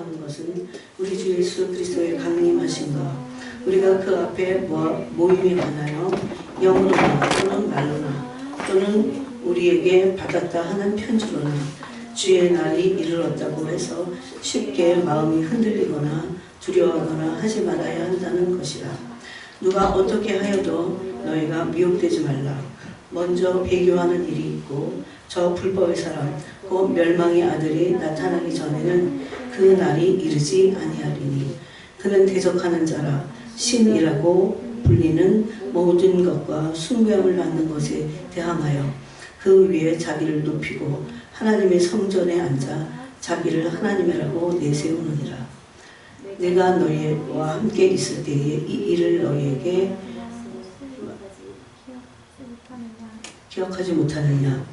두려워하는 것은 우리 주 예수 그리스도의 강림하신 것, 우리가 그 앞에 모임이 많아요. 영으로나 또는 말로나 또는 우리에게 받았다 하는 편지로나 주의 날이 이르렀다고 해서 쉽게 마음이 흔들리거나 두려워하거나 하지 말아야 한다는 것이라. 누가 어떻게 하여도 너희가 미혹되지 말라. 먼저 배교하는 일이 있고 저 불법의 사람 곧 멸망의 아들이 나타나기 전에는 그 날이 이르지 아니하리니 그는 대적하는 자라 신이라고 불리는 모든 것과 숭배함을 받는 것에 대항하여 그 위에 자기를 높이고 하나님의 성전에 앉아 자기를 하나님이라고 내세우느니라. 내가 너희와 함께 있을 때에 이 일을 너희에게 기억하지 못하느냐.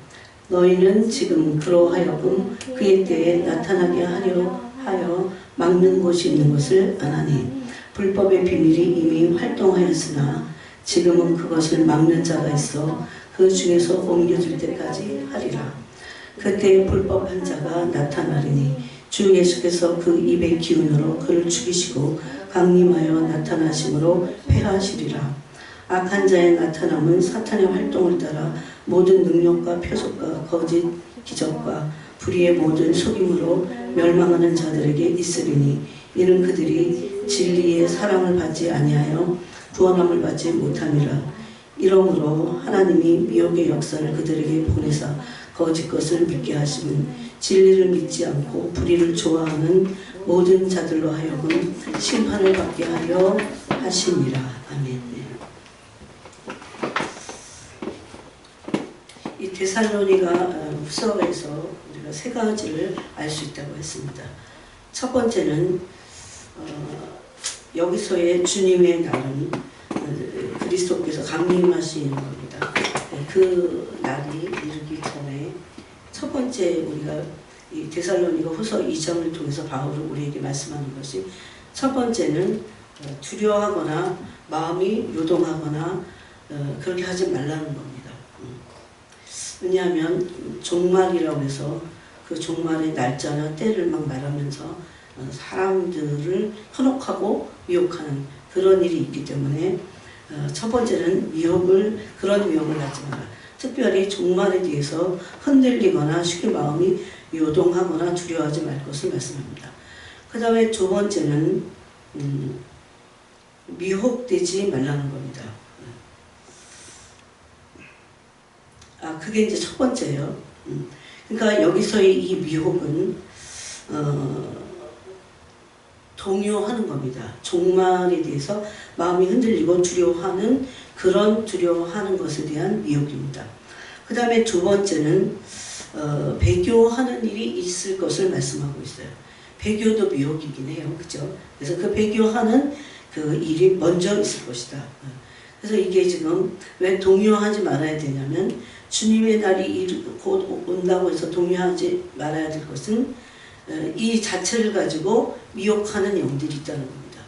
너희는 지금 그러하여금 그의 때에 나타나게 하려 하여 막는 곳이 있는 것을 아나니 불법의 비밀이 이미 활동하였으나 지금은 그것을 막는 자가 있어 그 중에서 옮겨질 때까지 하리라. 그때 불법한 자가 나타나리니 주 예수께서 그 입의 기운으로 그를 죽이시고 강림하여 나타나심으로 패하시리라. 악한 자의 나타남은 사탄의 활동을 따라 모든 능력과 표적과 거짓 기적과 불의의 모든 속임으로 멸망하는 자들에게 있으리니 이는 그들이 진리의 사랑을 받지 아니하여 구원함을 받지 못함이라. 이러므로 하나님이 미혹의 역사를 그들에게 보내사 거짓 것을 믿게 하시면 진리를 믿지 않고 불의를 좋아하는 모든 자들로 하여금 심판을 받게 하려 하심이라. 아멘. 이 데살로니가 후서에서 우리가 세 가지를 알 수 있다고 했습니다. 첫 번째는 여기서의 주님의 날은 그리스도께서 강림하시는 겁니다. 그 날이 이르기 전에 첫 번째 우리가 이 데살로니가 후서 2장을 통해서 바울은 우리에게 말씀하는 것이 첫 번째는 두려워하거나 마음이 요동하거나 그렇게 하지 말라는 겁니다. 왜냐하면 종말이라고 해서 그 종말의 날짜나 때를 막 말하면서 사람들을 현혹하고 미혹하는 그런 일이 있기 때문에 첫 번째는 그런 미혹을 하지 마라. 특별히 종말에 대해서 흔들리거나 쉽게 마음이 요동하거나 두려워하지 말 것을 말씀합니다. 그 다음에 두 번째는 미혹되지 말라는 겁니다. 그게 이제 첫 번째예요. 그러니까 여기서의 이 미혹은 동요하는 겁니다. 종말에 대해서 마음이 흔들리고 두려워하는 그런 두려워하는 것에 대한 미혹입니다. 그 다음에 두 번째는 배교하는 일이 있을 것을 말씀하고 있어요. 배교도 미혹이긴 해요. 그죠? 그래서 그 배교하는 그 일이 먼저 있을 것이다. 그래서 이게 지금 왜 동요하지 말아야 되냐면 주님의 날이 곧 온다고 해서 동요하지 말아야 될 것은 이 자체를 가지고 미혹하는 영들이 있다는 겁니다.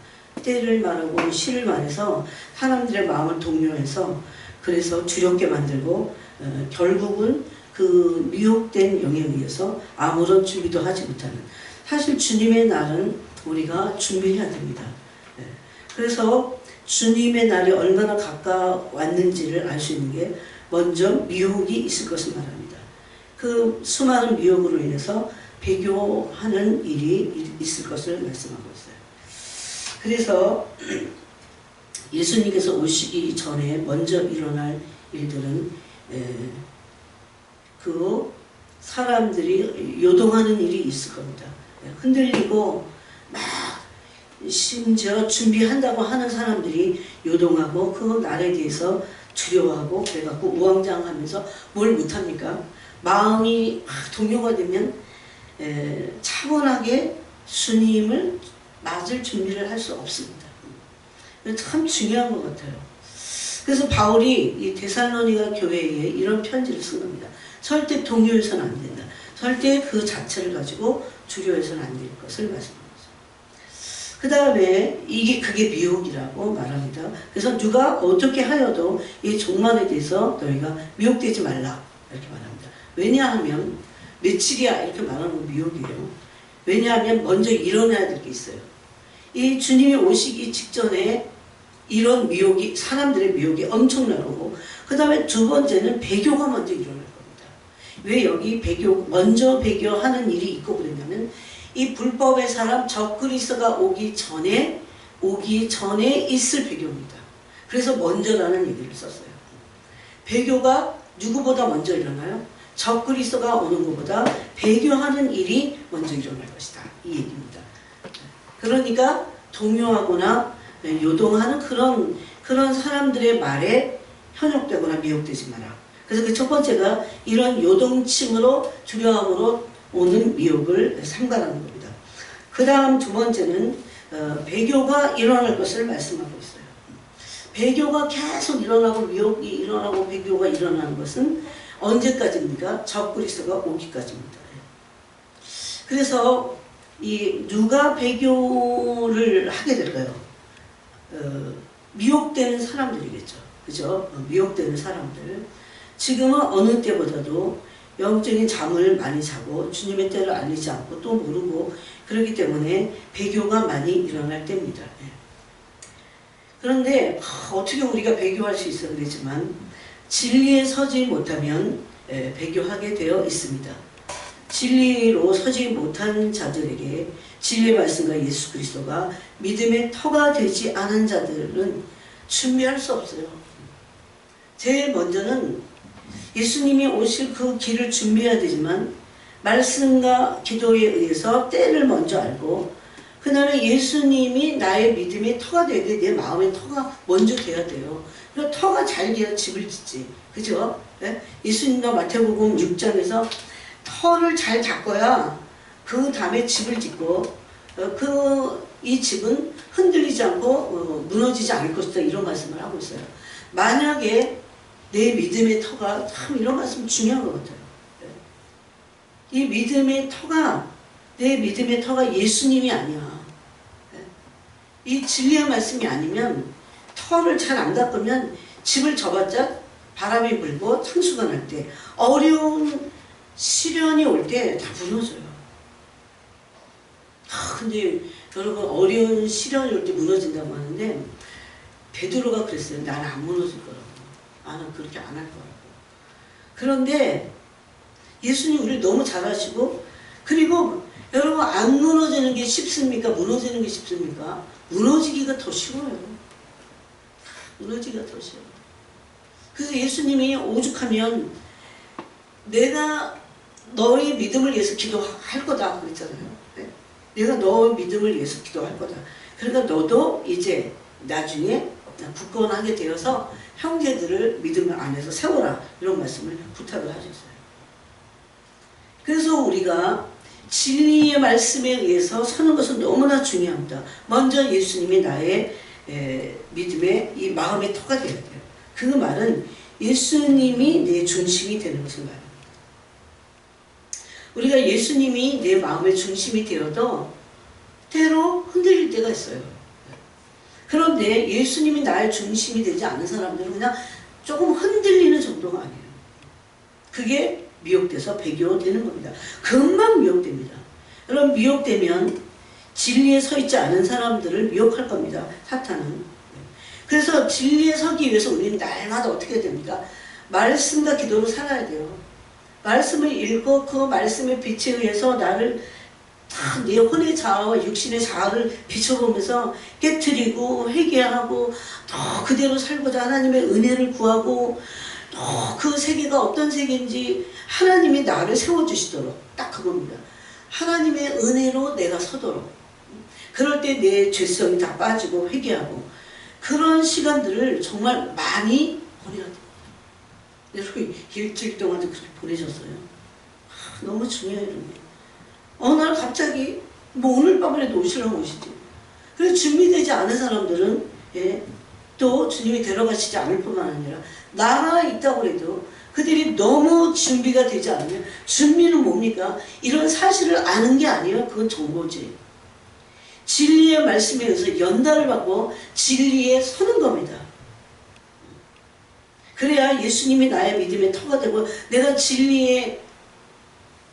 때를 말하고 시를 말해서 사람들의 마음을 동요해서 그래서 두렵게 만들고 결국은 그 미혹된 영에 의해서 아무런 준비도 하지 못하는. 사실 주님의 날은 우리가 준비해야 됩니다. 그래서 주님의 날이 얼마나 가까웠는지를 알 수 있는 게 먼저 미혹이 있을 것을 말합니다. 그 수많은 미혹으로 인해서 배교하는 일이 있을 것을 말씀하고 있어요. 그래서 예수님께서 오시기 전에 먼저 일어날 일들은 그 사람들이 요동하는 일이 있을 겁니다. 흔들리고 막 심지어 준비한다고 하는 사람들이 요동하고 그 날에 대해서 두려워하고 그래갖고 우왕좌왕하면서 뭘 못합니까? 마음이 동요가 되면 차분하게 주님을 맞을 준비를 할 수 없습니다. 참 중요한 것 같아요. 그래서 바울이 이 데살로니가 교회에 이런 편지를 쓴 겁니다. 절대 동요해서는 안 된다. 절대 그 자체를 가지고 두려워해서는 안 될 것을 말씀합니다. 그 다음에 그게 미혹이라고 말합니다. 그래서 누가 어떻게 하여도 이 종말에 대해서 너희가 미혹되지 말라 이렇게 말합니다. 왜냐하면 며칠이야 이렇게 말하는 건 미혹이에요. 왜냐하면 먼저 일어나야 될 게 있어요. 이 주님이 오시기 직전에 이런 미혹이, 사람들의 미혹이 엄청나고, 그 다음에 두 번째는 배교가 먼저 일어날 겁니다. 왜 여기 먼저 배교하는 일이 있고 그러냐면, 이 불법의 사람 적그리스도가 오기 전에 있을 배교입니다. 그래서 먼저라는 얘기를 썼어요. 배교가 누구보다 먼저 일어나요? 적그리스도가 오는 것보다 배교하는 일이 먼저 일어날 것이다. 이 얘기입니다. 그러니까 동요하거나 요동하는 그런 사람들의 말에 현혹되거나 미혹되지 마라. 그래서 그 첫 번째가 이런 요동침으로 두려움으로 오는 미혹을 삼가라는 겁니다. 그 다음 두 번째는 배교가 일어날 것을 말씀하고 있어요. 배교가 계속 일어나고 미혹이 일어나고 배교가 일어나는 것은 언제까지입니까? 적그리스도가 오기까지입니다. 그래서 누가 배교를 하게 될까요? 미혹되는 사람들이겠죠. 그죠? 미혹되는 사람들. 지금은 어느 때보다도 영적인 잠을 많이 자고 주님의 때를 알리지 않고 또 모르고 그렇기 때문에 배교가 많이 일어날 때입니다. 그런데 어떻게 우리가 배교할 수 있어 그러지만 진리에 서지 못하면 배교하게 되어 있습니다. 진리로 서지 못한 자들에게 진리의 말씀과 예수 그리스도가 믿음의 터가 되지 않은 자들은 준비할 수 없어요. 제일 먼저는 예수님이 오실 그 길을 준비해야 되지만 말씀과 기도에 의해서 때를 먼저 알고 그 다음에 예수님이 나의 믿음의 터가 돼야 돼. 내 마음의 터가 먼저 돼야 돼요. 그 터가 잘 돼야 집을 짓지. 그죠? 네? 예수님도 마태복음 6장에서 터를 잘 닦아야 그 다음에 집을 짓고 이 집은 흔들리지 않고 무너지지 않을 것이다. 이런 말씀을 하고 있어요. 만약에 내 믿음의 터가 참 이런 말씀 중요한 것 같아요. 이 믿음의 터가 내 믿음의 터가 예수님이 아니야. 이 진리의 말씀이 아니면 터를 잘 안 닦으면 집을 접었자 바람이 불고 창수가 날 때 어려운 시련이 올 때 다 무너져요. 근데 여러분 어려운 시련이 올 때 무너진다고 하는데 베드로가 그랬어요. 나는 안 무너질 거라고. 나는 그렇게 안 할 거라고. 그런데 예수님 우리를 너무 잘 아시고 그리고 여러분 안 무너지는 게 쉽습니까? 무너지는 게 쉽습니까? 무너지기가 더 쉬워요. 무너지기가 더 쉬워요. 그래서 예수님이 오죽하면 내가 너의 믿음을 위해서 기도할 거다 그랬잖아요. 네? 내가 너의 믿음을 위해서 기도할 거다. 그러니까 너도 이제 나중에 굳건하게 되어서 형제들을 믿음 안에서 세워라. 이런 말씀을 부탁을 하셨어요. 그래서 우리가 진리의 말씀에 의해서 서는 것은 너무나 중요합니다. 먼저 예수님이 나의 믿음의 이 마음의 터가 되어야 돼요. 그 말은 예수님이 내 중심이 되는 것을 말합니다. 우리가 예수님이 내 마음의 중심이 되어도 때로 흔들릴 때가 있어요. 그런데 예수님이 나의 중심이 되지 않은 사람들은 그냥 조금 흔들리는 정도가 아니에요. 그게 미혹돼서 배교되는 겁니다. 금방 미혹됩니다. 여러분 미혹되면 진리에 서 있지 않은 사람들을 미혹할 겁니다. 사탄은. 그래서 진리에 서기 위해서 우리는 날마다 어떻게 됩니까? 말씀과 기도로 살아야 돼요. 말씀을 읽고 그 말씀의 빛에 의해서 나를 내 혼의 자아와 육신의 자아를 비춰보면서 깨트리고 회개하고 더 그대로 살고자 하나님의 은혜를 구하고 또 그 세계가 어떤 세계인지 하나님이 나를 세워주시도록 딱 그겁니다. 하나님의 은혜로 내가 서도록 그럴 때 내 죄성이 다 빠지고 회개하고 그런 시간들을 정말 많이 보내야 돼요. 여러분 일주일 동안도 그렇게 보내셨어요? 너무 중요해요. 어느 날 갑자기 뭐 오늘 밤이라도 오시라고 오시지. 그래서 준비되지 않은 사람들은 또 주님이 데려가시지 않을 뿐만 아니라 나가 있다고 해도 그들이 너무 준비가 되지 않으면 준비는 뭡니까? 이런 사실을 아는 게 아니에요. 그건 정보지. 진리의 말씀에 의해서 연달을 받고 진리에 서는 겁니다. 그래야 예수님이 나의 믿음의 터가 되고 내가 진리에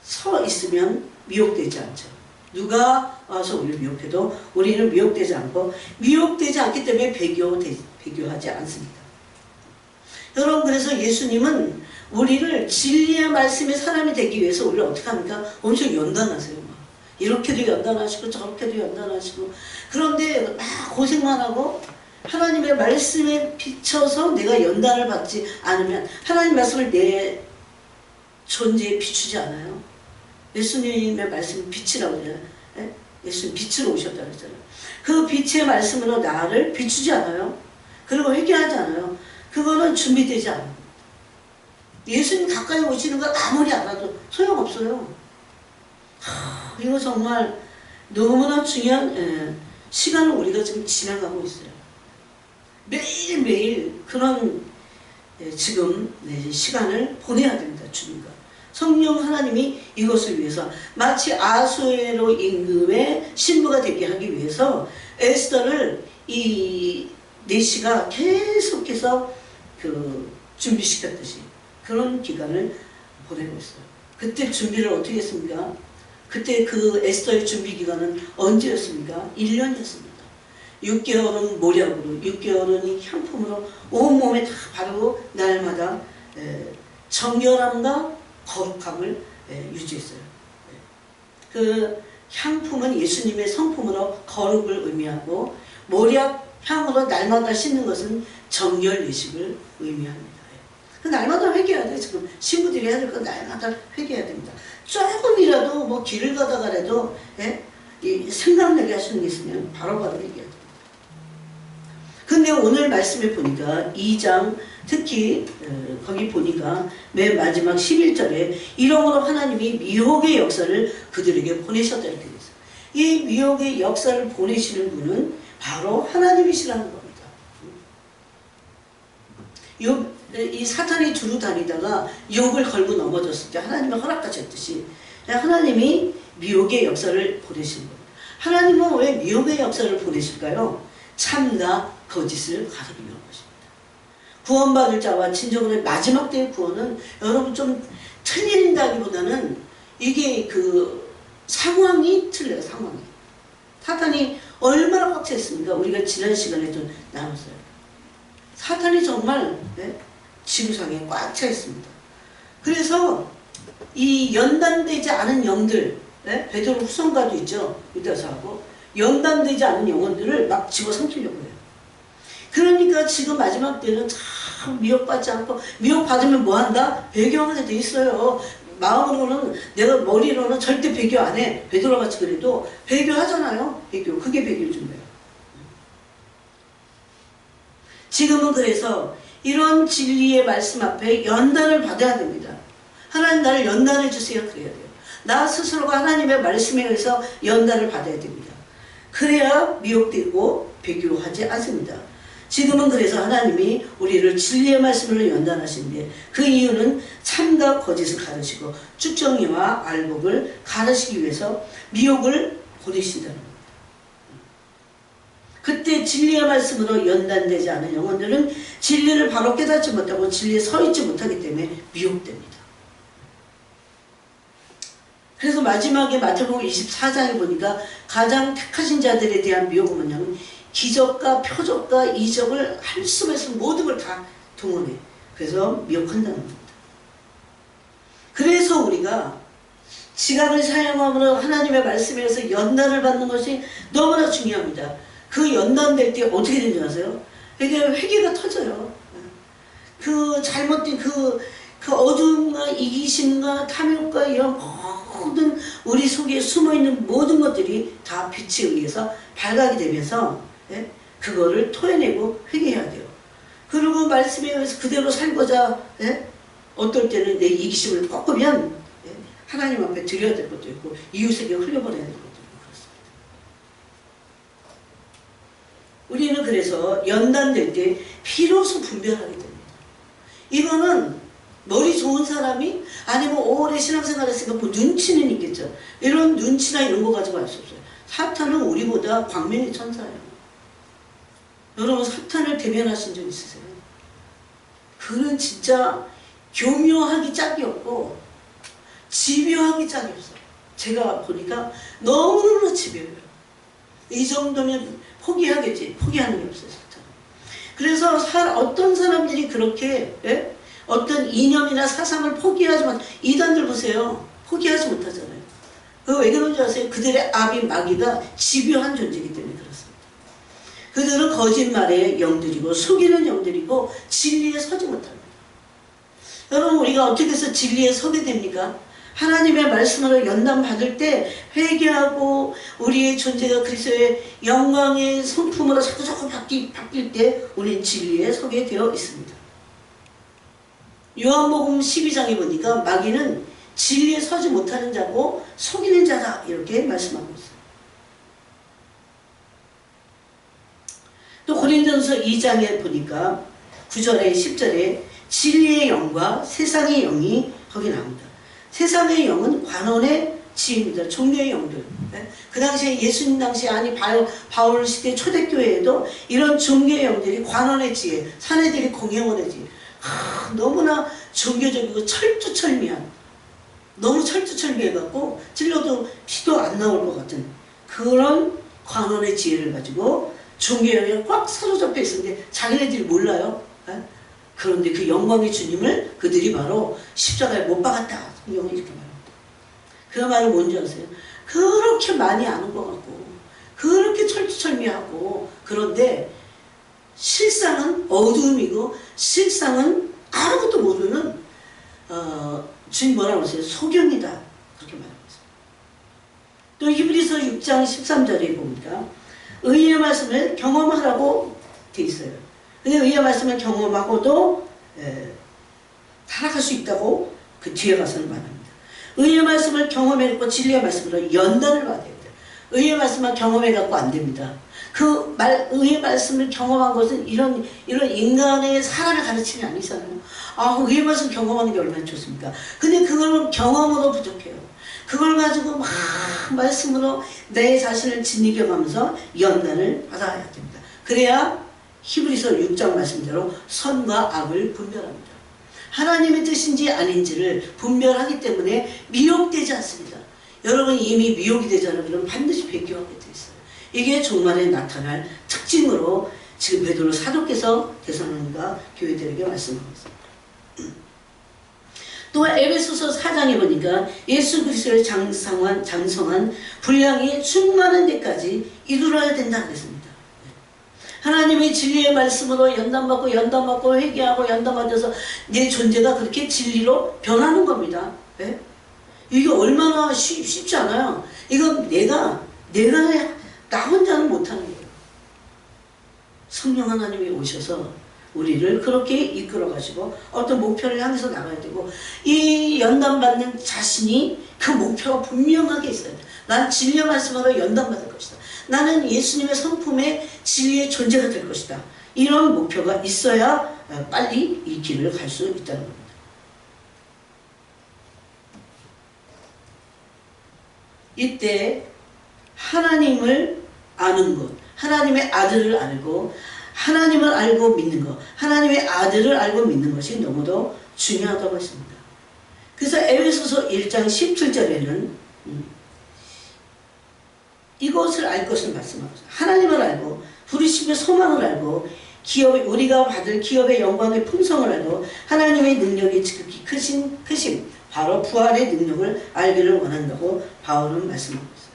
서 있으면 미혹되지 않죠. 누가 와서 우리를 미혹해도 우리는 미혹되지 않고, 미혹되지 않기 때문에 배교하지 않습니다. 여러분, 그래서 예수님은 우리를 진리의 말씀의 사람이 되기 위해서 우리를 어떻게 합니까? 엄청 연단하세요. 막. 이렇게도 연단하시고 저렇게도 연단하시고. 그런데 막 고생만 하고 하나님의 말씀에 비춰서 내가 연단을 받지 않으면 하나님 말씀을 내 존재에 비추지 않아요. 예수님의 말씀은 빛이라고 그래요. 예? 예수님 빛으로 오셨다고 했잖아요. 그 빛의 말씀으로 나를 비추지 않아요. 그리고 회개하지 않아요. 그거는 준비되지 않아요. 예수님 가까이 오시는 걸 아무리 알아도 소용없어요. 이거 정말 너무나 중요한 시간을 우리가 지금 지나가고 있어요. 매일매일 그런 지금 시간을 보내야 됩니다. 주님과. 성령 하나님이 이것을 위해서 마치 아수에로 임금의 신부가 되게 하기 위해서 에스더를 이 내시가 계속해서 준비시켰듯이 그런 기간을 보내고 있어요. 그때 준비를 어떻게 했습니까? 그때 그 에스더의 준비 기간은 언제였습니까? 1년이었습니다. 6개월은 모략으로, 6개월은 향품으로 온몸에 다 바르고 날마다 정결함과 거룩함을 유지했어요. 그 향품은 예수님의 성품으로 거룩을 의미하고, 모략 향으로 날마다 씻는 것은 정결 예식을 의미합니다. 그 날마다 회개해야 돼요. 지금 신부들이 해야 될 건 날마다 회개해야 됩니다. 조금이라도 뭐 길을 가다가라도 생각나게 하시는 게 있으면 바로바로 회개해야 됩니다. 근데 오늘 말씀에 보니까 2장 특히 거기 보니까 맨 마지막 11절에 이러므로 하나님이 미혹의 역사를 그들에게 보내셨다 이렇게 되어 있어요. 이 미혹의 역사를 보내시는 분은 바로 하나님이시라는 겁니다. 이 사탄이 두루 다니다가 욕을 걸고 넘어졌을 때 하나님의 허락하셨듯이 하나님이 미혹의 역사를 보내시는 겁니다. 하나님은 왜 미혹의 역사를 보내실까요? 참나 거짓을 가리기 위한 것입니다. 구원받을 자와 친정의 마지막 때의 구원은 여러분 좀 틀린다기보다는 이게 상황이 틀려요. 상황이. 사탄이 얼마나 꽉 찼습니까? 우리가 지난 시간에 좀 나눴어요. 사탄이 정말 지구상에 꽉 차 있습니다. 그래서 이 연단되지 않은 영들, 베드로 후서가도 있죠. 유다서하고 연단되지 않은 영혼들을 막 집어삼키려고 해요. 그러니까 지금 마지막 때는 참 미혹받지 않고, 미혹받으면 뭐한다? 배교하게 돼 있어요. 마음으로는, 내가 머리로는 절대 배교 안 해. 베드로같이 그래도 배교하잖아요. 배교. 그게 배교 준비예요. 지금은 그래서 이런 진리의 말씀 앞에 연단을 받아야 됩니다. 하나님 나를 연단해 주세요. 그래야 돼요. 나 스스로가 하나님의 말씀에 의해서 연단을 받아야 됩니다. 그래야 미혹되고 배교하지 않습니다. 지금은 그래서 하나님이 우리를 진리의 말씀으로 연단하시는데, 그 이유는 참과 거짓을 가르치고 쭉정이와 알곡을 가르치기 위해서 미혹을 보내신다는 겁니다. 그때 진리의 말씀으로 연단되지 않은 영혼들은 진리를 바로 깨닫지 못하고 진리에 서 있지 못하기 때문에 미혹됩니다. 그래서 마지막에 마태복음 24장에 보니까 가장 택하신 자들에 대한 미혹은 뭐냐면, 기적과 표적과 이적을 할 수가 있으면 모든 걸 다 동원해. 그래서 미혹한다는 겁니다. 그래서 우리가 지각을 사용함으로 하나님의 말씀에 의해서 연단을 받는 것이 너무나 중요합니다. 그 연단될 때 어떻게 되는지 아세요? 회개가 터져요. 그 잘못된 그 어둠과 이기심과 탐욕과 이런 모든 우리 속에 숨어있는 모든 것들이 다 빛에 의해서 발각이 되면서 그거를 토해내고 회개해야 돼요. 그리고 말씀에 의해서 그대로 살고자 어떨 때는 내 이기심을 꺾으면 하나님 앞에 드려야 될 것도 있고 이웃에게 흘려보내야 될 것도 있고 그렇습니다. 우리는 그래서 연단될 때 비로소 분별하게 됩니다. 이거는 머리 좋은 사람이 아니면 오래 신앙생활 했으니까 뭐 눈치는 있겠죠. 이런 눈치나 이런 거 가지고 알 수 없어요. 사탄은 우리보다 광명의 천사예요. 여러분 사탄을 대면하신 적 있으세요? 그는 진짜 교묘하기 짝이 없고 집요하기 짝이 없어요. 제가 보니까 너무너무 집요해요. 이 정도면 포기하겠지. 포기하는 게 없어요. 진짜. 그래서 어떤 사람들이 그렇게 어떤 이념이나 사상을 포기하지만 이단들 보세요. 포기하지 못하잖아요. 그거 왜 그런지 아세요? 그들의 압이 마귀가 집요한 존재이기 때문에 그렇습니다. 그들은 거짓말의 영들이고 속이는 영들이고 진리에 서지 못합니다. 여러분 우리가 어떻게 해서 진리에 서게 됩니까? 하나님의 말씀으로 연단받을 때 회개하고 우리의 존재가 그리스도의 영광의 성품으로 자꾸 바뀔 때 우리는 진리에 서게 되어 있습니다. 요한복음 12장에 보니까 마귀는 진리에 서지 못하는 자고 속이는 자다 이렇게 말씀하고 있어요. 또 고린도전서 2장에 보니까 9절에 10절에 진리의 영과 세상의 영이 거기 나옵니다. 세상의 영은 관원의 지혜입니다. 종교의 영들. 그 당시에 예수님 당시에 아니 바울 시대 초대교회에도 이런 종교의 영들이 관원의 지혜, 사내들이 공영원의 지혜. 너무나 종교적이고 철두철미한, 너무 철두철미해갖고 찔러도 피도 안 나올 것 같은 그런 관원의 지혜를 가지고 종교의 꽉 사로잡혀 있었는데 자기네들이 몰라요. 그런데 그 영광의 주님을 그들이 바로 십자가에 못 박았다. 성경은 이렇게 말합니다. 그 말은 뭔지 아세요? 그렇게 많이 아는 것 같고 그렇게 철두철미하고 그런데 실상은 어두움이고 실상은 아무것도 모르는 주님 뭐라고 하세요? 소경이다. 그렇게 말하고 있어요. 또 히브리서 6장 13절에 보니까 의의 말씀을 경험하라고 돼 있어요. 근데 의의 말씀을 경험하고도 타락할 수 있다고 그 뒤에 가서는 말합니다. 의의 말씀을 경험해갖고 진리의 말씀으로 연단을 받아야 됩니다. 의의 말씀만 경험해갖고 안 됩니다. 의의 말씀을 경험한 것은 이런 인간의 사람을 가르치는 아니잖아요. 의의 말씀 경험하는 게 얼마나 좋습니까? 근데 그걸 경험으로 부족해요. 그걸 가지고 막 말씀으로 내 자신을 진리겨가면서 연단을 받아야 됩니다. 그래야 히브리서 6장 말씀대로 선과 악을 분별합니다. 하나님의 뜻인지 아닌지를 분별하기 때문에 미혹되지 않습니다. 여러분이 이미 미혹이 되잖아요. 그러면 반드시 배교하게 돼 있어요. 이게 종말에 나타날 특징으로 지금 베드로 사도께서 데살로니가 교회들에게 말씀하고 있습니다. 또 에베소서 4장에 보니까 예수 그리스도의 장성한 분량이 충만한 데까지 이루어야 된다 그랬습니다. 하나님의 진리의 말씀으로 연단받고 회개하고 연단받아서 내 존재가 그렇게 진리로 변하는 겁니다. 네? 이게 얼마나 쉽지 않아요. 이건 내가 나 혼자는 못하는 거예요. 성령 하나님이 오셔서 우리를 그렇게 이끌어가시고 어떤 목표를 향해서 나가야 되고 이 연단받는 자신이 그 목표가 분명하게 있어야 돼. 난 진리의 말씀으로 연단받을 것이다. 나는 예수님의 성품의 진리의 존재가 될 것이다. 이런 목표가 있어야 빨리 이 길을 갈 수 있다는 겁니다. 이때 하나님을 아는 것, 하나님의 아들을 알고 하나님을 알고 믿는 것, 하나님의 아들을 알고 믿는 것이 너무도 중요하다고 했습니다. 그래서 에베소서 1장 17절에는 이것을 알 것을 말씀하고 있어요. 하나님을 알고 부르심의 소망을 알고 우리가 받을 기업의 영광의 풍성을 알고 하나님의 능력이 지극히 크심 바로 부활의 능력을 알기를 원한다고 바울은 말씀하고 있어요.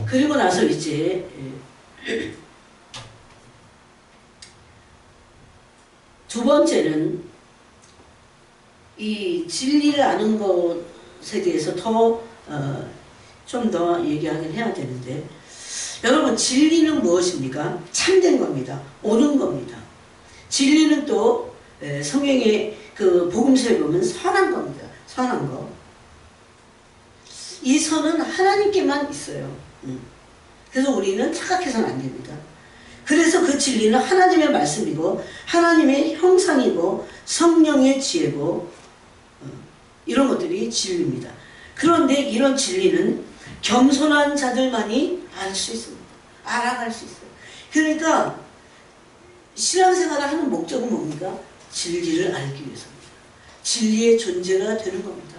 그리고 나서 이제 두 번째는 이 진리를 아는 것에 대해서 좀 더 얘기하긴 해야 되는데, 여러분 진리는 무엇입니까? 참된 겁니다. 옳은 겁니다. 진리는 또 성경의 그 복음서에 보면 선한 겁니다. 선한 거. 이 선은 하나님께만 있어요. 그래서 우리는 착각해서는 안 됩니다. 그래서 그 진리는 하나님의 말씀이고 하나님의 형상이고 성령의 지혜고 이런 것들이 진리입니다. 그런데 이런 진리는 겸손한 자들만이 알 수 있습니다. 알아갈 수 있어요. 그러니까 신앙생활을 하는 목적은 뭡니까? 진리를 알기 위해서입니다. 진리의 존재가 되는 겁니다.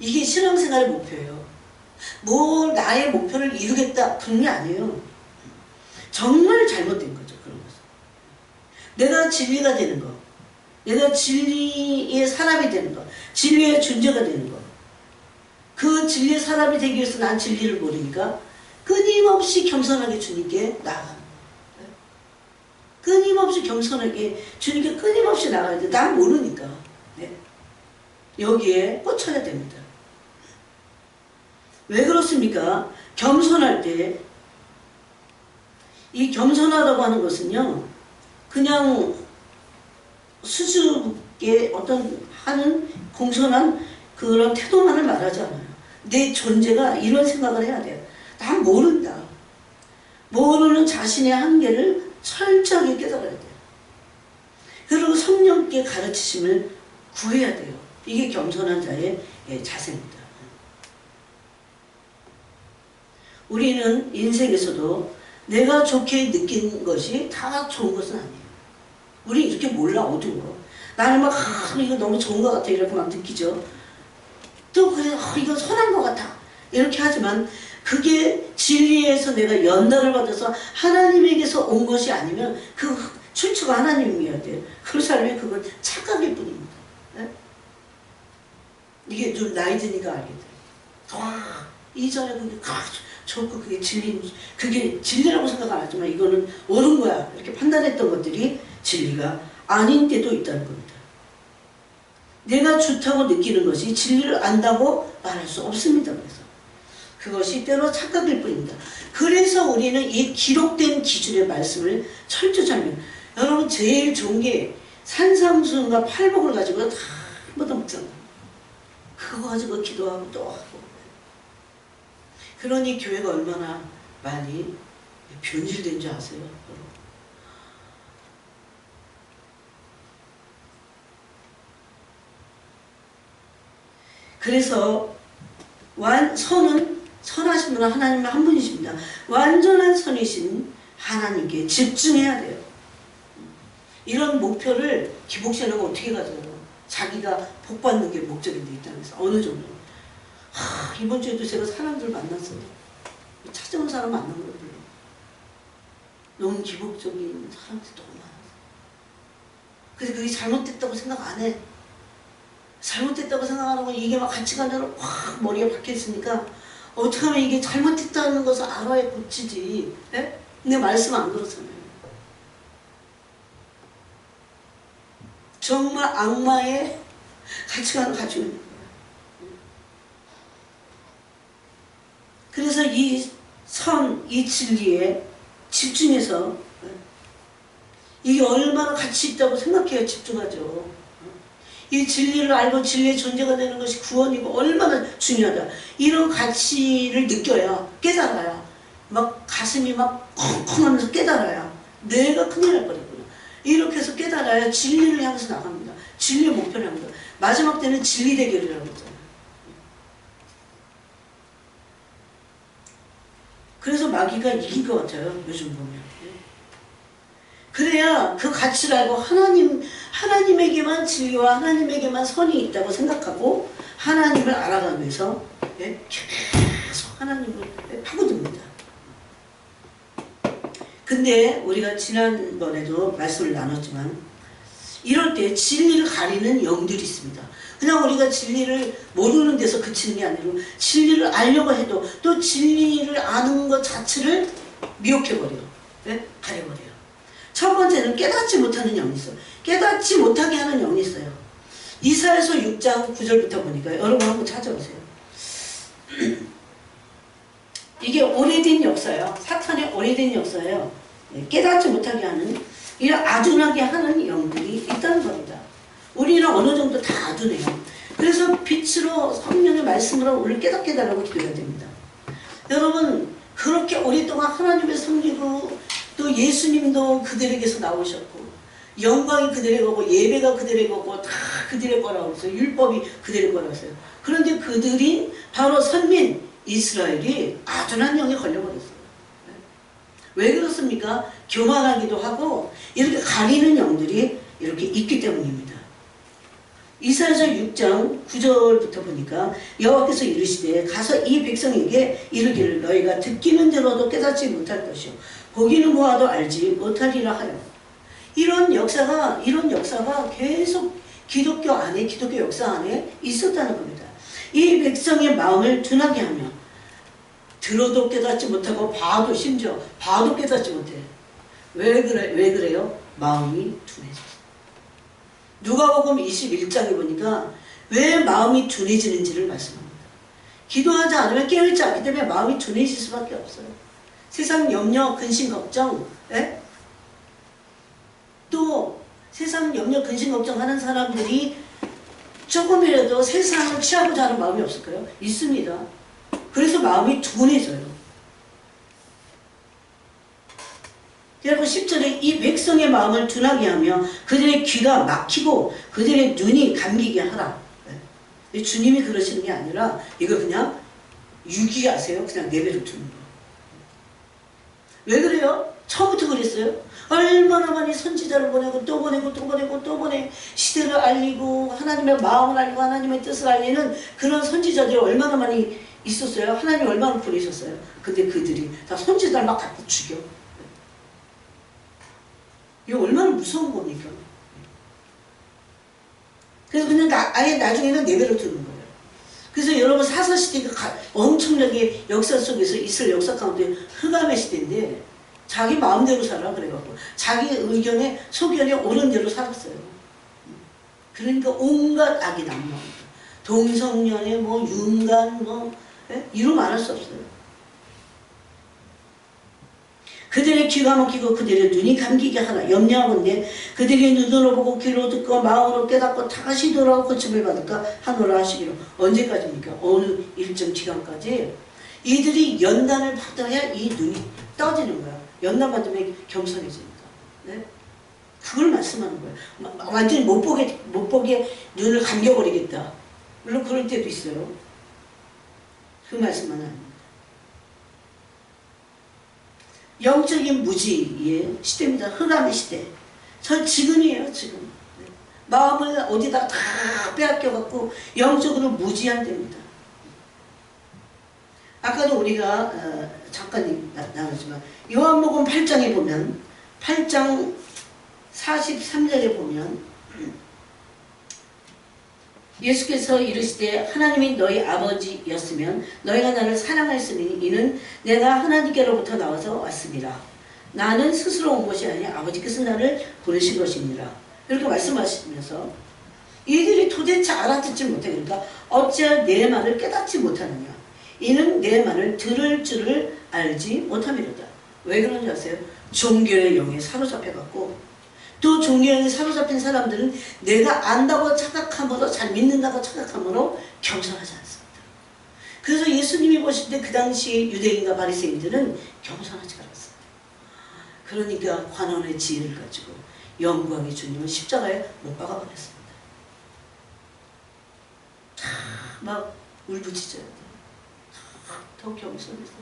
이게 신앙생활의 목표예요. 뭐 나의 목표를 이루겠다 그런 게 아니에요. 정말 잘못된 거죠. 그런 것은. 내가 진리가 되는 거, 내가 진리의 사람이 되는 거, 진리의 존재가 되는 거. 그 진리의 사람이 되기 위해서 난 진리를 모르니까 끊임없이 겸손하게 주님께 나아가는 거예요. 끊임없이 겸손하게 주님께 끊임없이 나가야 돼. 난 모르니까. 네. 여기에 꽂혀야 됩니다. 왜 그렇습니까? 겸손할 때, 이 겸손하다고 하는 것은요, 그냥 수줍게 어떤 하는 공손한 그런 태도만을 말하지 않아요. 내 존재가 이런 생각을 해야 돼요. 난 모른다. 모르는 자신의 한계를 철저하게 깨달아야 돼요. 그리고 성령께 가르치심을 구해야 돼요. 이게 겸손한 자의 자세입니다. 우리는 인생에서도 내가 좋게 느낀 것이 다 좋은 것은 아니에요. 우리 이렇게 몰라, 어두운 거. 나는 막, 이거 너무 좋은 것 같아. 이렇게 막 느끼죠. 또, 그래, 이거 선한 것 같아. 이렇게 하지만, 그게 진리에서 내가 연단을 받아서 하나님에게서 온 것이 아니면, 그 출처가 하나님이어야 돼요. 그 사람이 그건 착각일 뿐입니다. 네? 이게 좀 나이 드니까 알게 돼요. 이전에 그게 좋고 그게 그게 진리라고 생각 안 하지만 이거는 옳은 거야. 이렇게 판단했던 것들이 진리가 아닌 때도 있다는 겁니다. 내가 좋다고 느끼는 것이 진리를 안다고 말할 수 없습니다. 그래서 그것이 때로 착각일 뿐입니다. 그래서 우리는 이 기록된 기준의 말씀을 철저히 하면, 여러분 제일 좋은 게 산상수훈과 팔복을 가지고 다 한번도 묵상해요. 그거 가지고 기도하고 또 하고. 그러니 교회가 얼마나 많이 변질된 줄 아세요? 그래서 선하신 분은 하나님 한 분이십니다. 완전한 선이신 하나님께 집중해야 돼요. 이런 목표를 기복신앙은 어떻게 가져요? 자기가 복받는 게 목적인데 이 땅에서 어느 정도. 이번 주에도 제가 사람들 만났어요. 찾아온 사람 만난 거예요. 너무 기복적인 사람들이 너무 많아서. 근데 그게 잘못됐다고 생각 안 해. 잘못됐다고 생각하는 건 이게 막 가치관으로 확 머리에 박혀있으니까 어떻게 하면 이게 잘못됐다는 것을 알아야 고치지. 네? 근데 말씀 안 그렇잖아요. 정말 악마의 가치관을 가지고 있는 거예요. 그래서 이 진리에 집중해서 이게 얼마나 가치 있다고 생각해야 집중하죠. 이 진리를 알고 진리의 존재가 되는 것이 구원이고 얼마나 중요하다. 이런 가치를 느껴야, 깨달아야, 막 가슴이 막 쿵쿵하면서 깨달아야 내가 큰일 날 뻔했구나. 이렇게 해서 깨달아야 진리를 향해서 나갑니다. 진리의 목표를 합니다. 마지막 때는 진리 대결이라고 했잖아요. 그래서 마귀가 이긴 것 같아요. 요즘 보면. 그래야 그 가치를 알고 하나님에게만 진리와 하나님에게만 선이 있다고 생각하고 하나님을 알아가면서 계속 하나님을 파고듭니다. 근데 우리가 지난번에도 말씀을 나눴지만 이럴 때 진리를 가리는 영들이 있습니다. 그냥 우리가 진리를 모르는 데서 그치는 게 아니고 진리를 알려고 해도 또 진리를 아는 것 자체를 미혹해버려요. 가려버려요. 첫 번째는 깨닫지 못하는 영이 있어요. 깨닫지 못하게 하는 영이 있어요. 이사야서 6장 9절부터 보니까 여러분 한번 찾아보세요. 이게 오래된 역사예요. 사탄의 오래된 역사예요. 깨닫지 못하게 하는, 이런 아둔하게 하는 영들이 있다는 겁니다. 우리는 어느 정도 다 아둔해요. 그래서 빛으로 성령의 말씀으로 우리를 깨닫게 해달라고 기도해야 됩니다. 여러분 그렇게 오랫동안 하나님을 섬기고 또 예수님도 그들에게서 나오셨고 영광이 그들의 거고 예배가 그들의 거고 다 그들의 거라고 했어요. 율법이 그들의 거라고 했어요. 그런데 그들이 바로 선민 이스라엘이 아둔한 영에 걸려버렸어요. 왜 그렇습니까? 교만하기도 하고 이렇게 가리는 영들이 이렇게 있기 때문입니다. 이사야서 6장 9절부터 보니까 여호와께서 이르시되 가서 이 백성에게 이르기를 너희가 듣기는 들어도 깨닫지 못할 것이요 보기는 보아도 알지 못하리라 하여. 이런 역사가 계속 기독교 안에, 기독교 역사 안에 있었다는 겁니다. 이 백성의 마음을 둔하게 하며 들어도 깨닫지 못하고 봐도, 심지어 봐도 깨닫지 못해. 왜 그래요? 마음이 둔해졌어. 누가복음 21장에 보니까 왜 마음이 둔해지는지를 말씀합니다. 기도하지 않으면 깨어있지 않기 때문에 마음이 둔해질 수밖에 없어요. 세상 염려, 근심, 걱정, 또 세상 염려, 근심, 걱정하는 사람들이 조금이라도 세상을 취하고자 하는 마음이 없을까요? 있습니다. 그래서 마음이 둔해져요. 그리고 10절에 이 백성의 마음을 둔하게 하며 그들의 귀가 막히고 그들의 눈이 감기게 하라. 주님이 그러시는 게 아니라 이거 그냥 유기하세요. 그냥 내버려 두는 거. 왜 그래요? 처음부터 그랬어요. 얼마나 많이 선지자를 보내고 또 보내고 또 보내고 또 보내 시대를 알리고 하나님의 마음을 알리고 하나님의 뜻을 알리는 그런 선지자들이 얼마나 많이 있었어요. 하나님 얼마나 보내셨어요. 근데 그들이 다 선지자를 막 갖고 죽여. 이거 얼마나 무서운 겁니까? 그래서 그냥 아예 나중에는 내버려 두는 거예요. 그래서 여러분 사사시대가 엄청나게 역사 속에서 있을 역사 가운데 흑암의 시대인데 자기 마음대로 살아 그래갖고 자기 의견에 소견에 옳은 대로 살았어요. 그러니까 온갖 악이 난무합니다. 동성연애 뭐 윤간 뭐 이루 말할 수 없어요. 그들의 귀가 막히고 그들의 눈이 감기게 하라. 염려하건대 그들이 눈으로 보고 귀로 듣고 마음으로 깨닫고 다시 돌아오고 고침을 받을까 하노라 하시기로. 언제까지입니까? 어느 일정 기간까지 이들이 연단을 받아야 이 눈이 떠지는 거야. 연단 받으면 겸손해집니다. 네? 그걸 말씀하는 거예요. 완전히 못 보게 눈을 감겨버리겠다. 물론 그럴 때도 있어요. 그 말씀은 아닙니다. 영적인 무지의 시대입니다. 흑암의 시대. 저 지금이에요. 지금. 마음을 어디다 다 빼앗겨갖고 영적으로 무지한 때입니다. 아까도 우리가 잠깐 나눴지만 요한복음 8장에 보면 8장 43절에 보면 예수께서 이르시되 하나님이 너희 아버지였으면 너희가 나를 사랑하였으니 이는 내가 하나님께로부터 나와서 왔습니다. 나는 스스로 온 것이 아니라 아버지께서 나를 보내신 것이니라. 이렇게 말씀하시면서 이들이 도대체 알아듣지 못해. 그러니까 어찌하여 내 말을 깨닫지 못하느냐. 이는 내 말을 들을 줄을 알지 못함이로다. 왜 그런지 아세요? 종교의 영에 사로잡혀갖고 또 종교에 사로잡힌 사람들은 내가 안다고 착각함으로 잘 믿는다고 착각함으로 겸손하지 않습니다. 그래서 예수님이 보실 때 그 당시 유대인과 바리새인들은 겸손하지 않았습니다. 그러니까 관원의 지혜를 가지고 영광의 주님을 십자가에 못 박아버렸습니다. 막 울부짖어야 돼요. 더 겸손해서.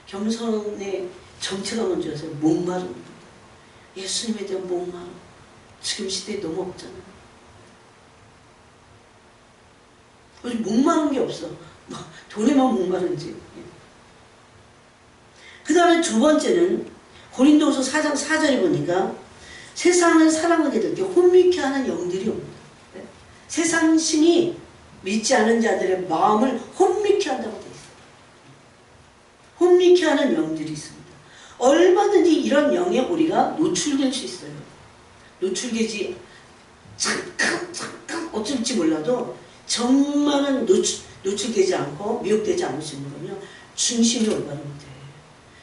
겸손의 정체가 뭔지 목마릅니다. 예수님에 대한 목마름. 지금 시대에 너무 없잖아요. 요즘 목마른 게 없어. 돈에만 목마른지. 그 다음에 두 번째는 고린도후서 4장 4절에 보니까 세상을 사랑하게 될 때 혼미케 하는 영들이 옵니다. 세상 신이 믿지 않은 자들의 마음을 혼미케 한다고 되어 있어요. 혼미케 하는 영들이 있습니다. 얼마든지 이런 영에 우리가 노출될 수 있어요. 노출되지 잠깐 어쩔지 몰라도 정말은 노출되지 않고 미혹되지 않을 수 있는 건요. 중심이 올바른 거예요.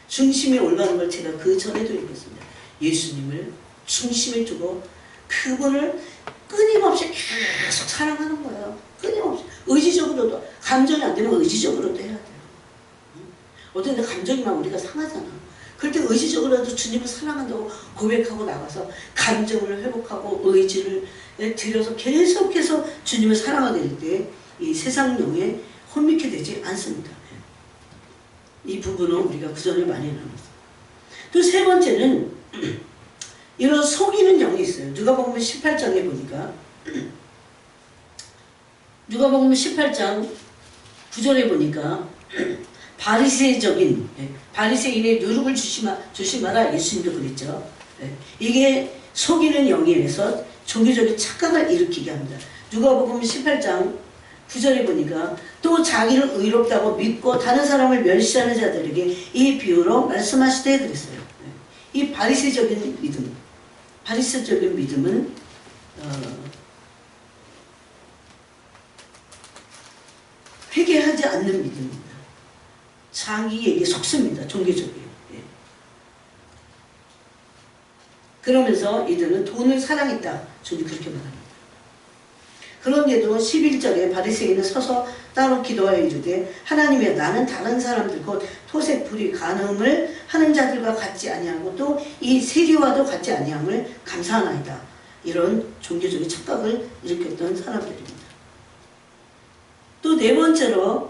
중심이 올바른 걸 제가 그 전에도 읽었습니다. 예수님을 중심에 두고 그분을 끊임없이 계속 사랑하는 거예요. 끊임없이. 의지적으로도. 감정이 안 되면 의지적으로도 해야 돼요. 어떤 데 감정이만 우리가 상하잖아. 그럴 때 의지적으로라도 주님을 사랑한다고 고백하고 나가서 감정을 회복하고 의지를 들여서 계속해서 주님을 사랑하게 될 때 이 세상 영에 혼미케 되지 않습니다. 이 부분은 우리가 그 전에 많이 나눴어요. 또 세 번째는 이런 속이는 영이 있어요. 누가복음 18장에 보니까 누가복음 18장 9절에 보니까 바리새적인 바리새인의 누룩을 조심하라 예수님도 그랬죠. 이게 속이는 영이에서 종교적인 착각을 일으키게 합니다. 누가복음 18장 9절에 보니까 또 자기를 의롭다고 믿고 다른 사람을 멸시하는 자들에게 이 비유로 말씀하시되 그랬어요. 이 바리새적인 믿음은 회개하지 않는 믿음입니다. 자기에게 속습니다. 종교적이에요. 그러면서 이들은 돈을 사랑했다. 저는 그렇게 말합니다. 그런데도 11절에 바리새인은 서서 따로 기도하여 이르되 하나님이여 나는 다른 사람들 곧 토색 불의 간음을 하는 자들과 같지 아니하고 또 이 세리와도 같지 아니함을 감사하나이다. 이런 종교적인 착각을 일으켰던 사람들입니다. 또 네 번째로는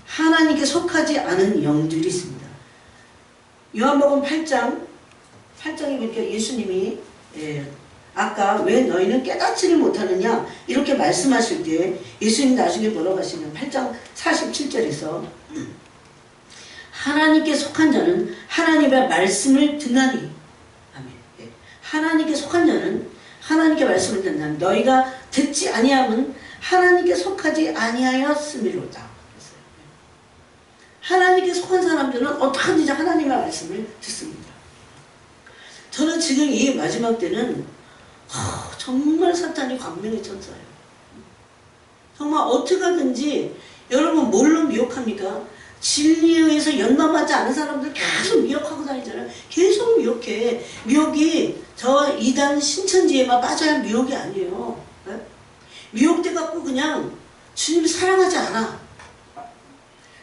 하나님께 속하지 않은 영들이 있습니다. 요한복음 8장에 보니까 예수님이 아까 왜 너희는 깨닫지를 못하느냐 이렇게 말씀하실 때 예수님 나중에 뭐라고 하시냐면 8장 47절에서 하나님께 속한 자는 하나님의 말씀을 듣나니 아멘. 하나님께 속한 자는 하나님께 말씀을 듣나니 너희가 듣지 아니함은 하나님께 속하지 아니하였음이로다. 하나님께 속한 사람들은 어떡하든지 하나님의 말씀을 듣습니다. 저는 지금 이 마지막 때는 정말 사탄이 광명의 천사예요. 정말 어떻게 하든지 여러분 뭘로 미혹합니까? 진리에 의해서 연단받지 않은 사람들 계속 미혹하고 다니잖아요. 계속 미혹해. 미혹이 저 이단 신천지에만 빠져야 할 미혹이 아니에요. 네? 미혹돼 갖고 그냥 주님 사랑하지 않아.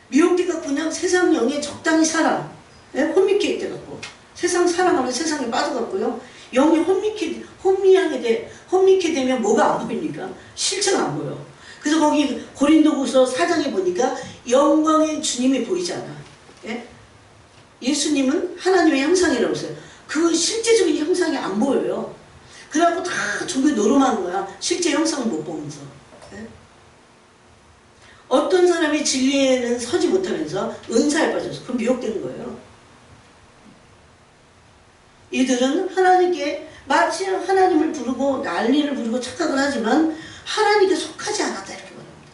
미혹돼 갖고 그냥 세상 영에 적당히 살아. 네? 혼미케 있대 갖고 세상 사랑하면 세상에 빠져갖고요. 영이 혼미케 되면 뭐가 안 보입니까? 실체가 안 보여. 그래서 거기 고린도후서 4장에 보니까 영광의 주님이 보이지 않아. 예? 예수님은 하나님의 형상이라고 했어요. 그 실제적인 형상이 안 보여요. 그래갖고 다 종교 노름하는 거야. 실제 형상을 못 보면서. 예? 어떤 사람이 진리에는 서지 못하면서 은사에 빠져서 그럼 미혹되는 거예요. 이들은 하나님께 마치 하나님을 부르고 난리를 부르고 착각을 하지만 하나님께 속하지 않았다 이렇게 말합니다.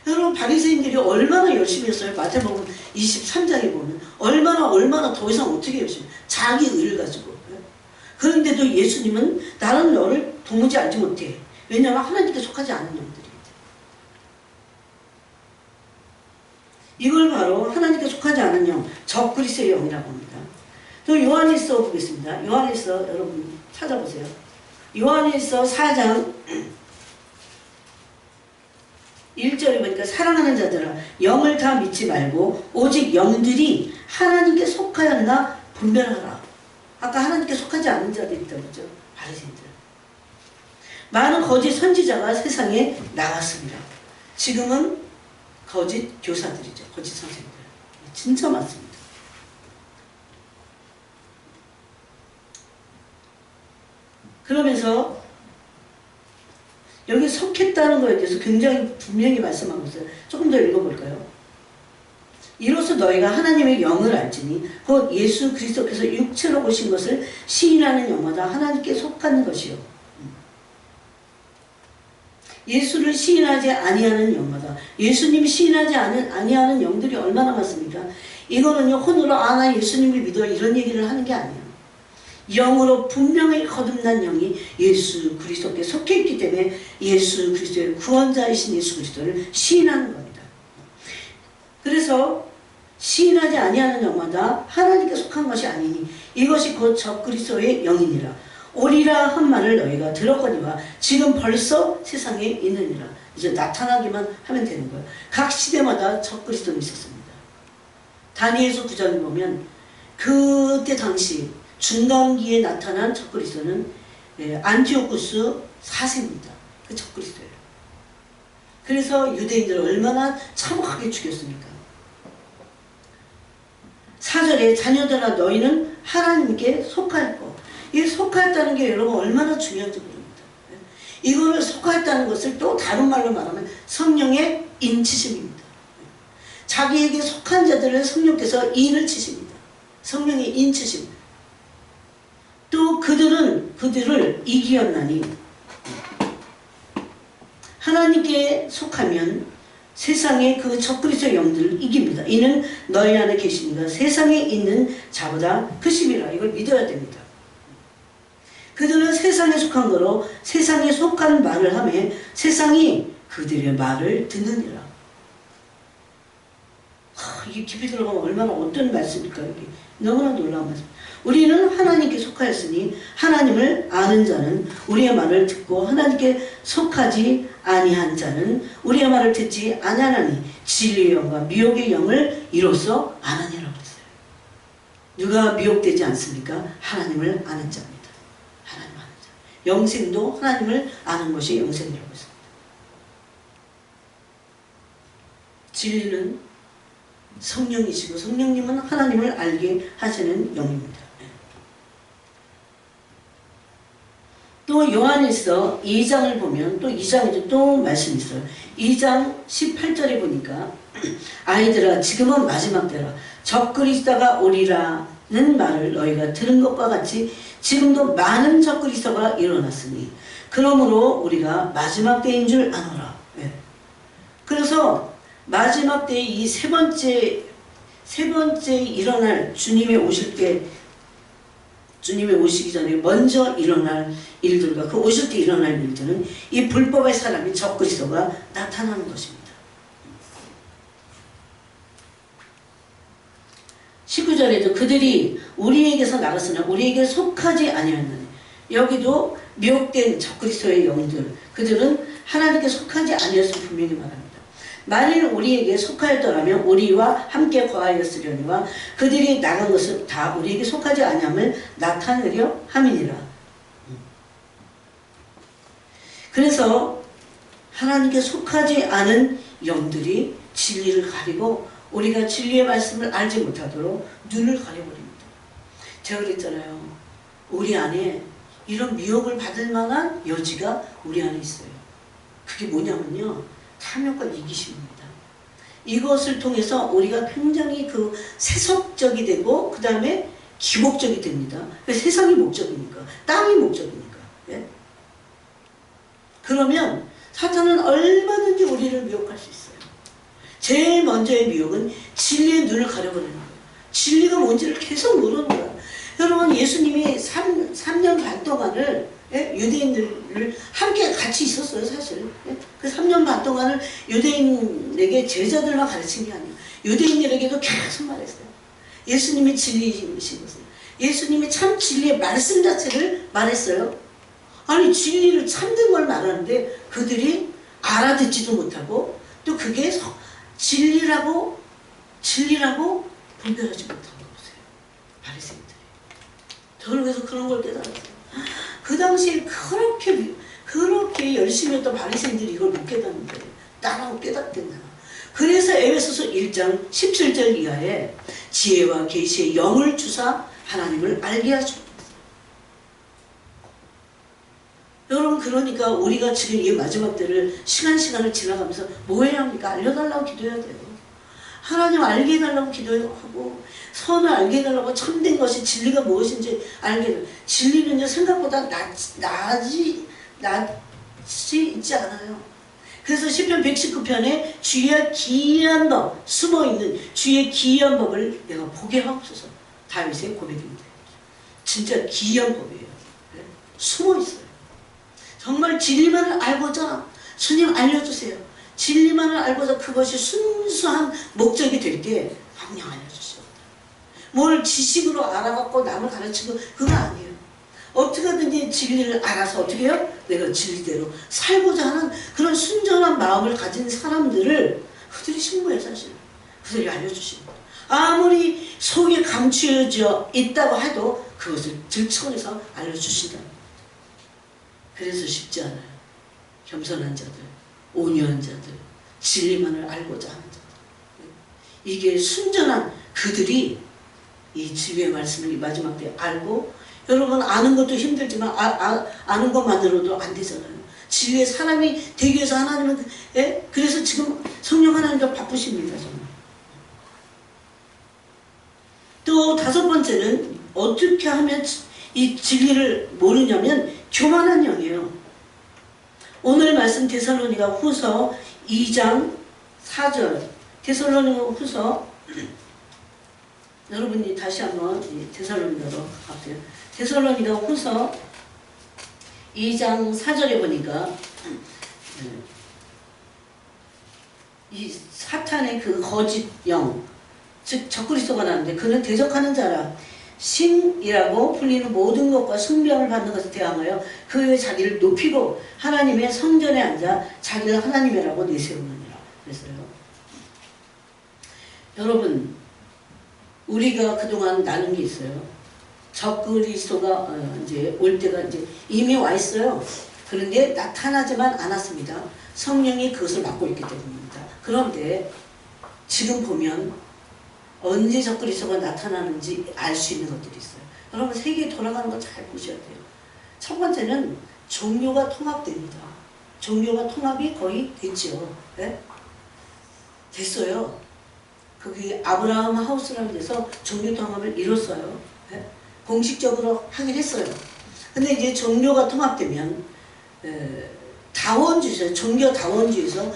여러분 바리새인들이 얼마나 열심히 했어요. 마태복음 23장에 보면 얼마나 더 이상 어떻게 열심히 자기 의를 가지고. 그런데도 예수님은 나는 너를 도무지 알지 못해. 왜냐하면 하나님께 속하지 않은 영들이기 때문에. 이걸 바로 하나님께 속하지 않은 영, 적그리스도의 영이라고 합니다. 또 요한일서 보겠습니다. 요한일서 여러분 찾아보세요. 요한일서 4장 1절에 보니까 사랑하는 자들아 영을 다 믿지 말고 오직 영들이 하나님께 속하였나 분별하라. 아까 하나님께 속하지 않는 자들이 있다고 했죠. 바리새인들. 많은 거짓 선지자가 세상에 나왔습니다. 지금은 거짓 교사들이죠. 거짓 선생님들. 진짜 많습니다. 그러면서 여기 속했다는 거에 대해서 굉장히 분명히 말씀하고 있어요. 조금 더 읽어볼까요? 이로써 너희가 하나님의 영을 알지니 곧 예수 그리스도께서 육체로 오신 것을 시인하는 영마다 하나님께 속하는 것이요. 예수를 시인하지 아니하는 영마다 예수님이 시인하지 아니하는 영들이 얼마나 많습니까? 이거는요 혼으로 나 예수님을 믿어 이런 얘기를 하는 게 아니에요. 영으로 분명히 거듭난 영이 예수 그리스도께 속해 있기 때문에 예수 그리스도의 구원자이신 예수 그리스도를 시인하는 겁니다. 그래서 시인하지 아니하는 영마다 하나님께 속한 것이 아니니 이것이 곧 적그리스도의 영이니라. 오리라 한 말을 너희가 들었거니와 지금 벌써 세상에 있느니라. 이제 나타나기만 하면 되는 거예요. 각 시대마다 적그리스도는 있었습니다. 다니엘서 9장에 보면 그때 당시 중간기에 나타난 적그리스도는 안티오쿠스 4세입니다. 그 적그리스도예요. 그래서 유대인들을 얼마나 참혹하게 죽였습니까? 4절에 자녀들아 너희는 하나님께 속하였고 이 속하였다는 게 여러분 얼마나 중요한지 모릅니다. 이거를 속하였다는 것을 또 다른 말로 말하면 성령의 인치심입니다. 자기에게 속한 자들을 성령께서 인을 치십니다. 성령의 인치심. 또 그들을 이기었나니 하나님께 속하면 세상의 그 적그리스도의 영들을 이깁니다. 이는 너희 안에 계시니까 세상에 있는 자보다 크심이라. 이걸 믿어야 됩니다. 그들은 세상에 속한 거로 세상에 속한 말을 하며 세상이 그들의 말을 듣느니라. 이게 깊이 들어가면 얼마나 어떤 말씀일까. 이게 너무나 놀라운 말씀. 우리는 하나님께 속하였으니 하나님을 아는 자는 우리의 말을 듣고 하나님께 속하지 아니한 자는 우리의 말을 듣지 아니하나니 진리의 영과 미혹의 영을 이로써 아느니라고 했어요. 누가 미혹되지 않습니까? 하나님을 아는 자입니다. 하나님 아는 자. 영생도 하나님을 아는 것이 영생이라고 했습니다. 진리는 성령이시고 성령님은 하나님을 알게 하시는 영입니다. 또 요한일서 2장을 보면 또 2장에도 또 말씀이 있어요. 2장 18절에 보니까 아이들아 지금은 마지막 때라 적그리스도가 오리라는 말을 너희가 들은 것과 같이 지금도 많은 적그리스도가 일어났으니 그러므로 우리가 마지막 때인 줄 아노라. 그래서 마지막 때의 이 세 번째 일어날 주님의 오실 때 주님의 오시기 전에 먼저 일어날 일들과 그 오실 때 일어날 일들은 이 불법의 사람이 적그리스도가 나타나는 것입니다. 19절에도 그들이 우리에게서 나갔으나 우리에게 속하지 아니하였느니 여기도 미혹된 적그리스도의 영들 그들은 하나님께 속하지 아니하였음을 분명히 말합니다. 만일 우리에게 속하였더라면 우리와 함께 거하였으려니와 그들이 나간 것은 다 우리에게 속하지 아니함을 나타내려 함이니라. 그래서 하나님께 속하지 않은 영들이 진리를 가리고 우리가 진리의 말씀을 알지 못하도록 눈을 가려버립니다. 제가 그랬잖아요. 우리 안에 이런 미혹을 받을 만한 여지가 우리 안에 있어요. 그게 뭐냐면요. 탐욕과 이기심입니다. 이것을 통해서 우리가 굉장히 그 세속적이 되고 그 다음에 기복적이 됩니다. 세상이 목적이니까 땅이 목적이니까. 예? 그러면 사탄은 얼마든지 우리를 미혹할 수 있어요. 제일 먼저의 미혹은 진리의 눈을 가려버리는 거예요. 진리가 뭔지를 계속 모르는 거예요. 여러분 예수님이 3년 반 동안을 유대인들을 함께 같이 있었어요. 사실 그 3년 반 동안을 유대인에게 제자들만 가르친 게 아니에요. 유대인들에게도 계속 말했어요. 예수님이 진리이신 것을 예수님이 참 진리의 말씀 자체를 말했어요. 아니 진리를 참된 걸 말하는데 그들이 알아듣지도 못하고 또 그게 진리라고 분별하지 못한 거세요. 바리새인들이. 저는 그래서 그런 걸 깨달았어요. 그 당시에 그렇게 열심히 했던 바리새인들이 이걸 못 깨닫는데 나라고 깨닫겠나. 그래서 에베소서 1장 17절 이하에 지혜와 계시의 영을 주사 하나님을 알게 하십니다. 여러분 그러니까 우리가 지금 이 마지막 때를 시간을 지나가면서 뭐 해야 합니까? 알려달라고 기도해야 돼요. 하나님 알게 해달라고 기도하고 선을 알게 해달라고 참된 것이 진리가 무엇인지 알게 해달라고. 진리는요 생각보다 낯이 있지 않아요. 그래서 시편 119편에 주의 기이한 법 숨어있는 주의 기이한 법을 내가 보게 하옵소서. 다윗의 고백입니다. 진짜 기이한 법이에요. 숨어있어요. 정말 진리만을 알고자 주님 알려주세요. 진리만을 알고자 그것이 순수한 목적이 될 때 성령 알려주시오. 뭘 지식으로 알아갖고 남을 가르치고 그거 아니에요. 어떻게든지 진리를 알아서 어떻게 해요? 내가 진리대로 살고자 하는 그런 순전한 마음을 가진 사람들을 그들이 신고해요. 사실 그들이 알려주시는 거예요. 아무리 속에 감추어져 있다고 해도 그것을 들춰내서 알려주신다. 그래서 쉽지 않아요. 겸손한 자들, 온유한 자들, 진리만을 알고자 하는 자들. 이게 순전한 그들이 이 진리의 말씀을 이 마지막 때 알고, 여러분 아는 것도 힘들지만 아는 것만으로도 안 되잖아요. 진리의 사람이 되기 위해서 하나님은 그래서 지금 성령 하나님도 바쁘십니다. 정말. 또 다섯 번째는 어떻게 하면 이 진리를 모르냐면 교만한 영이에요. 오늘 말씀 데살로니가 후서 2장 4절 데살로니가 후서 여러분이 다시 한번 데살로니가로 갈게요. 데살로니가 후서 2장 4절에 보니까 이 사탄의 그 거짓 영, 즉 적그리스도가 나는데 그는 대적하는 자라 신이라고 불리는 모든 것과 숭배함을 받는 것에 대항하여 그 외에 자기를 높이고 하나님의 성전에 앉아 자기를 하나님이라고 내세우느니라. 그랬어요. 여러분, 우리가 그동안 나눈 게 있어요. 적그리스도가 이제 올 때가 이제 이미 와 있어요. 그런데 나타나지만 않았습니다. 성령이 그것을 막고 있기 때문입니다. 그런데 지금 보면 언제 적그리스도가 나타나는지 알 수 있는 것들이 있어요. 여러분 세계에 돌아가는 거 잘 보셔야 돼요. 첫 번째는 종교가 통합됩니다. 종교가 통합이 거의 됐죠. 네? 됐어요. 거기 아브라함 하우스라는 데서 종교 통합을 이뤘어요. 네? 공식적으로 하긴 했어요. 근데 이제 종교가 통합되면 다원주의에서 종교 다원주의에서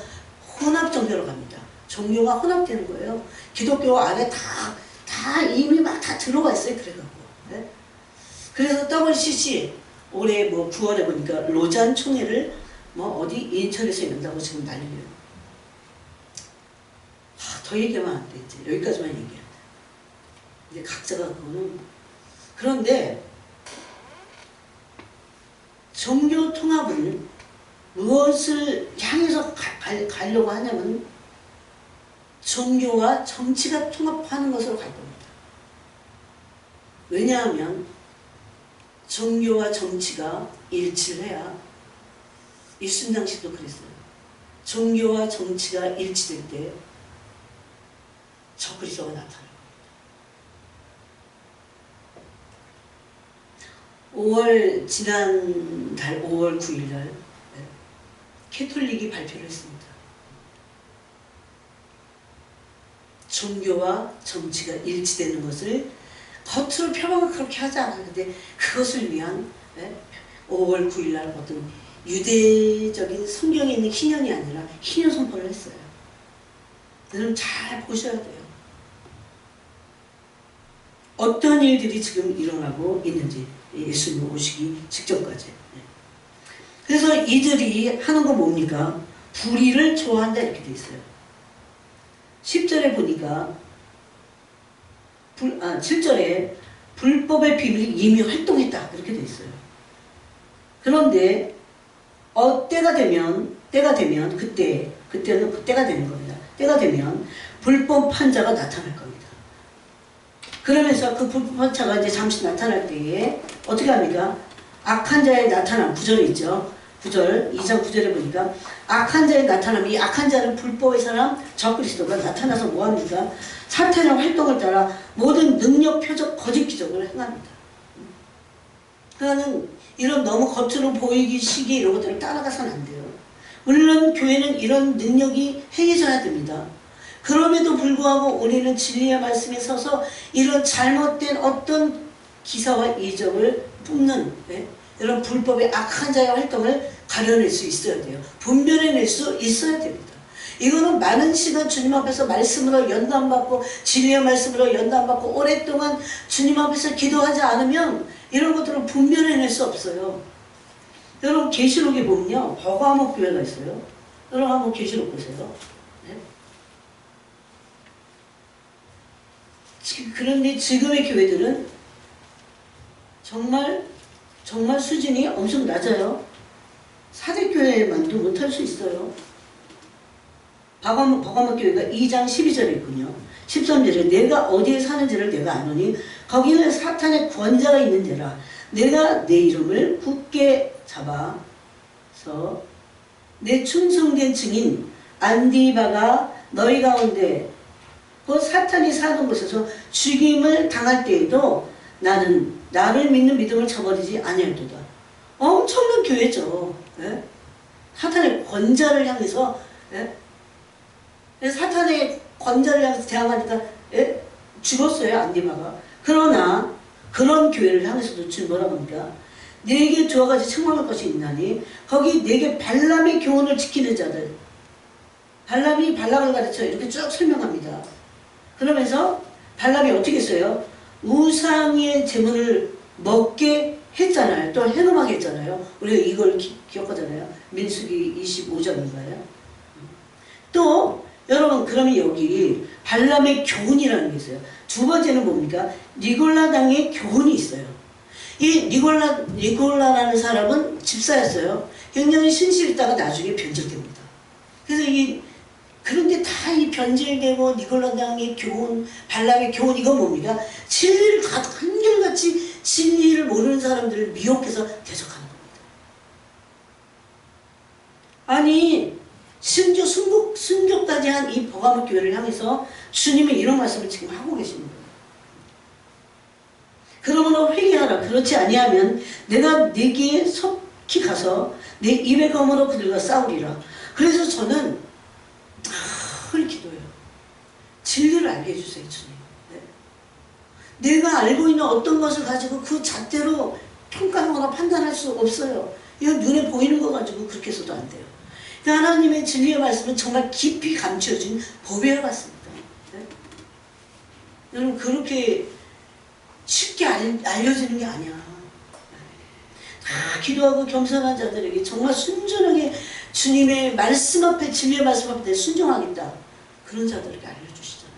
혼합 종교로 갑니다. 종교가 혼합되는 거예요. 기독교 안에 다 이미 막 다 들어가 있어요. 그래갖고. 네? 그래서 WCC 올해 뭐 9월에 보니까 로잔 총회를 뭐 어디 인천에서 연다고 지금 난리예요. 더 얘기하면 안 돼. 이제 여기까지만 얘기해야 돼. 이제 각자가 그거는. 그런데 종교 통합은 무엇을 향해서 가려고 하냐면 종교와 정치가 통합하는 것으로 갈 겁니다. 왜냐하면 종교와 정치가 일치를 해야 일순 당시도 그랬어요. 종교와 정치가 일치될 때 적그리스도가 나타나요. 지난달 5월 9일날 캐톨릭이 발표를 했습니다. 종교와 정치가 일치되는 것을 겉으로 표방을 그렇게 하지 않았는데 그것을 위한 5월 9일날 어떤 유대적인 성경에 있는 희년이 아니라 희년 선포를 했어요. 여러분 잘 보셔야 돼요. 어떤 일들이 지금 일어나고 있는지 예수님 오시기 직전까지. 그래서 이들이 하는 거 뭡니까? 불의를 좋아한다 이렇게 돼 있어요. 10절에 보니까 7절에 불법의 비밀이 이미 활동했다 이렇게 돼 있어요. 그런데 때가 되면 그때는 때가 되는 겁니다. 때가 되면 불법 판자가 나타날 겁니다. 그러면서 그 불법 판자가 이제 잠시 나타날 때에 어떻게 합니까? 악한 자의 나타남 9절에 있죠. 9절 2장 9절에 보니까 악한 자의 나타남, 이 악한 자는 불법의 사람 적그리스도가 나타나서 뭐합니까? 사탄의 활동을 따라 모든 능력, 표적, 거짓 기적을 행합니다. 그러니까 이런 너무 겉으로 보이기 시기 이런 것들을 따라가서는 안 돼요. 물론 교회는 이런 능력이 행해져야 됩니다. 그럼에도 불구하고 우리는 진리의 말씀에 서서 이런 잘못된 어떤 기사와 이적을 뿜는 이런 불법의 악한 자의 활동을 가려낼 수 있어야 돼요. 분별해낼 수 있어야 됩니다. 이거는 많은 시간 주님 앞에서 말씀으로 연단받고 진리의 말씀으로 연단받고 오랫동안 주님 앞에서 기도하지 않으면 이런 것들을 분별해낼 수 없어요. 여러분 계시록에 보면요. 버가모 교회가 있어요. 여러분 한번 계시록 보세요. 네? 그런데 지금의 교회들은 정말 수준이 엄청 낮아요. 사대교회만도 못할 수 있어요. 버가모 교회가 2장 12절에 있군요. 13절에 내가 어디에 사는지를 내가 아노니 거기는 사탄의 권자가 있는지라 내가 내 이름을 굳게 잡아서 내 충성된 증인 안디바가 너희 가운데 그 사탄이 사는 곳에서 죽임을 당할 때에도 나는 나를 믿는 믿음을 저버리지 아니할도다. 엄청난 교회죠. 네? 사탄의 권자를 향해서, 예? 사탄의 권자를 향해서 대항하니까, 예? 죽었어요, 안디바가. 그러나 그런 교회를 향해서도 주님 뭐라고 합니까? 내게 두어 가지 책망할 것이 있나니 거기 내게 발람의 교훈을 지키는 자들, 발람이 발락을 가르쳐 이렇게 쭉 설명합니다. 그러면서 발람이 어떻게 했어요? 우상의 제물을 먹게 했잖아요. 또 해nom하게 했잖아요. 우리가 이걸 기억하잖아요. 민수기 25장인가요? 또 여러분, 그러면 여기 발람의 교훈이라는 게 있어요. 두 번째는 뭡니까? 니골라당의 교훈이 있어요. 이 니골라라는 사람은 집사였어요. 굉장히 신실했다가 나중에 변절됩니다. 그래서 그런데 다 이 변절되고 니골라당의 교훈, 발람의 교훈, 이건 뭡니까? 진리를 다 한결같이 진리를 모르는 사람들을 미혹해서 대적하는 겁니다. 아니, 심지어 순교까지 한 이 버가모 교회를 향해서 주님이 이런 말씀을 지금 하고 계시는 거예요. 그러므로 회개하라. 그렇지 아니하면 내가 네게 속히 가서 내 입의 검으로 그들과 싸우리라. 그래서 저는 늘 기도해요. 진리를 알게 해주세요, 주님. 네. 내가 알고 있는 어떤 것을 가지고 그 잣대로 평가하거나 판단할 수 없어요. 이거 눈에 보이는 거 가지고 그렇게 해서도 안 돼요. 하나님의 진리의 말씀은 정말 깊이 감춰진 법이와 같습니다. 네? 여러분, 그렇게 쉽게 알려지는 게 아니야. 다 기도하고 겸손한 자들에게 정말 순전하게 주님의 말씀 앞에, 진리의 말씀 앞에 순종하겠다, 그런 자들에게 알려주시잖아요.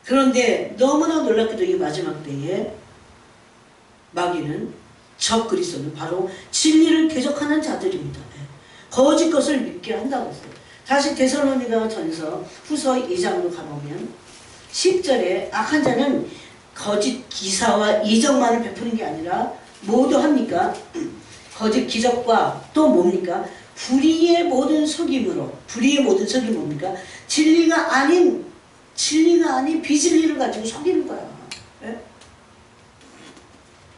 그런데 너무나 놀랍게도 이 마지막 때에 마귀는, 적 그리스도는 바로 진리를 대적하는 자들입니다. 거짓 것을 믿게 한다고 했어요. 다시 데살로니가 전서 후서 2장으로 가보면 10절에 악한 자는 거짓 기사와 이적만을 베푸는 게 아니라 모두 합니까? 거짓 기적과 또 뭡니까? 불의의 모든 속임으로, 불의의 모든 속임이 뭡니까? 진리가 아닌 비진리를 가지고 속이는 거야. 네?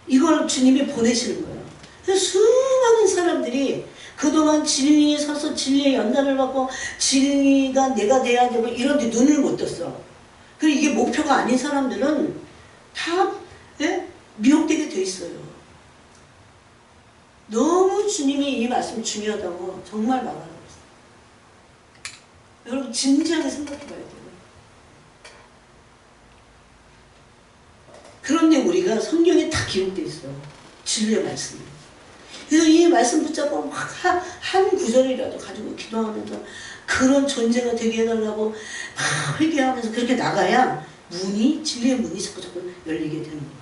이걸 주님이 보내시는 거예요. 그래서 수많은 사람들이 그동안 진리에 서서 진리의 연단을 받고 진리가 내가 돼야 되고 이런데 눈을 못 떴어. 그리고 이게 목표가 아닌 사람들은 다 미혹되게 돼 있어요. 너무 주님이 이 말씀이 중요하다고 정말 말하고 있어요. 여러분, 진지하게 생각해 봐야 돼요. 그런데 우리가 성경에 다 기록되어 있어요. 진리의 말씀이. 그래서 이 말씀 붙잡고 막 한 구절이라도 가지고 기도하면서 그런 존재가 되게 해달라고 막 회개하면서 그렇게 나가야 진리의 문이 자꾸 열리게 되는 겁니다.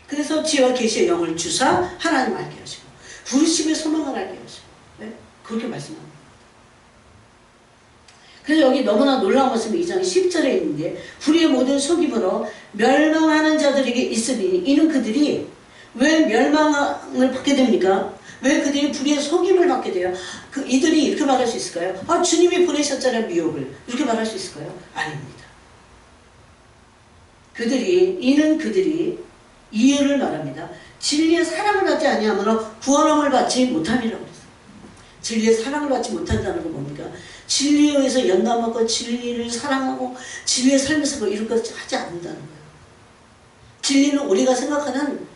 그래서 지혜와 계시의 영을 주사 하나님 알게 하시고 부르심의 소망을 알게 하시고, 네? 그렇게 말씀합니다. 그래서 여기 너무나 놀라운 말씀이 2장 10절에 있는데, 불의의 모든 속임으로 멸망하는 자들에게 있으니 이는 그들이 왜 멸망을 받게 됩니까? 왜 그들이 불의의 속임을 받게 돼요? 이들이 이렇게 말할 수 있을까요? 아, 주님이 보내셨잖아요, 미혹을. 이렇게 말할 수 있을까요? 아닙니다. 이는 그들이 이유를 말합니다. 진리의 사랑을 받지 아니하므로 구원함을 받지 못함이라고 그랬어요. 진리의 사랑을 받지 못한다는 건 뭡니까? 진리에 의해서 연단받고 진리를 사랑하고 진리의 삶을 살고 이런 것을 하지 않는다는 거예요. 진리는 우리가 생각하는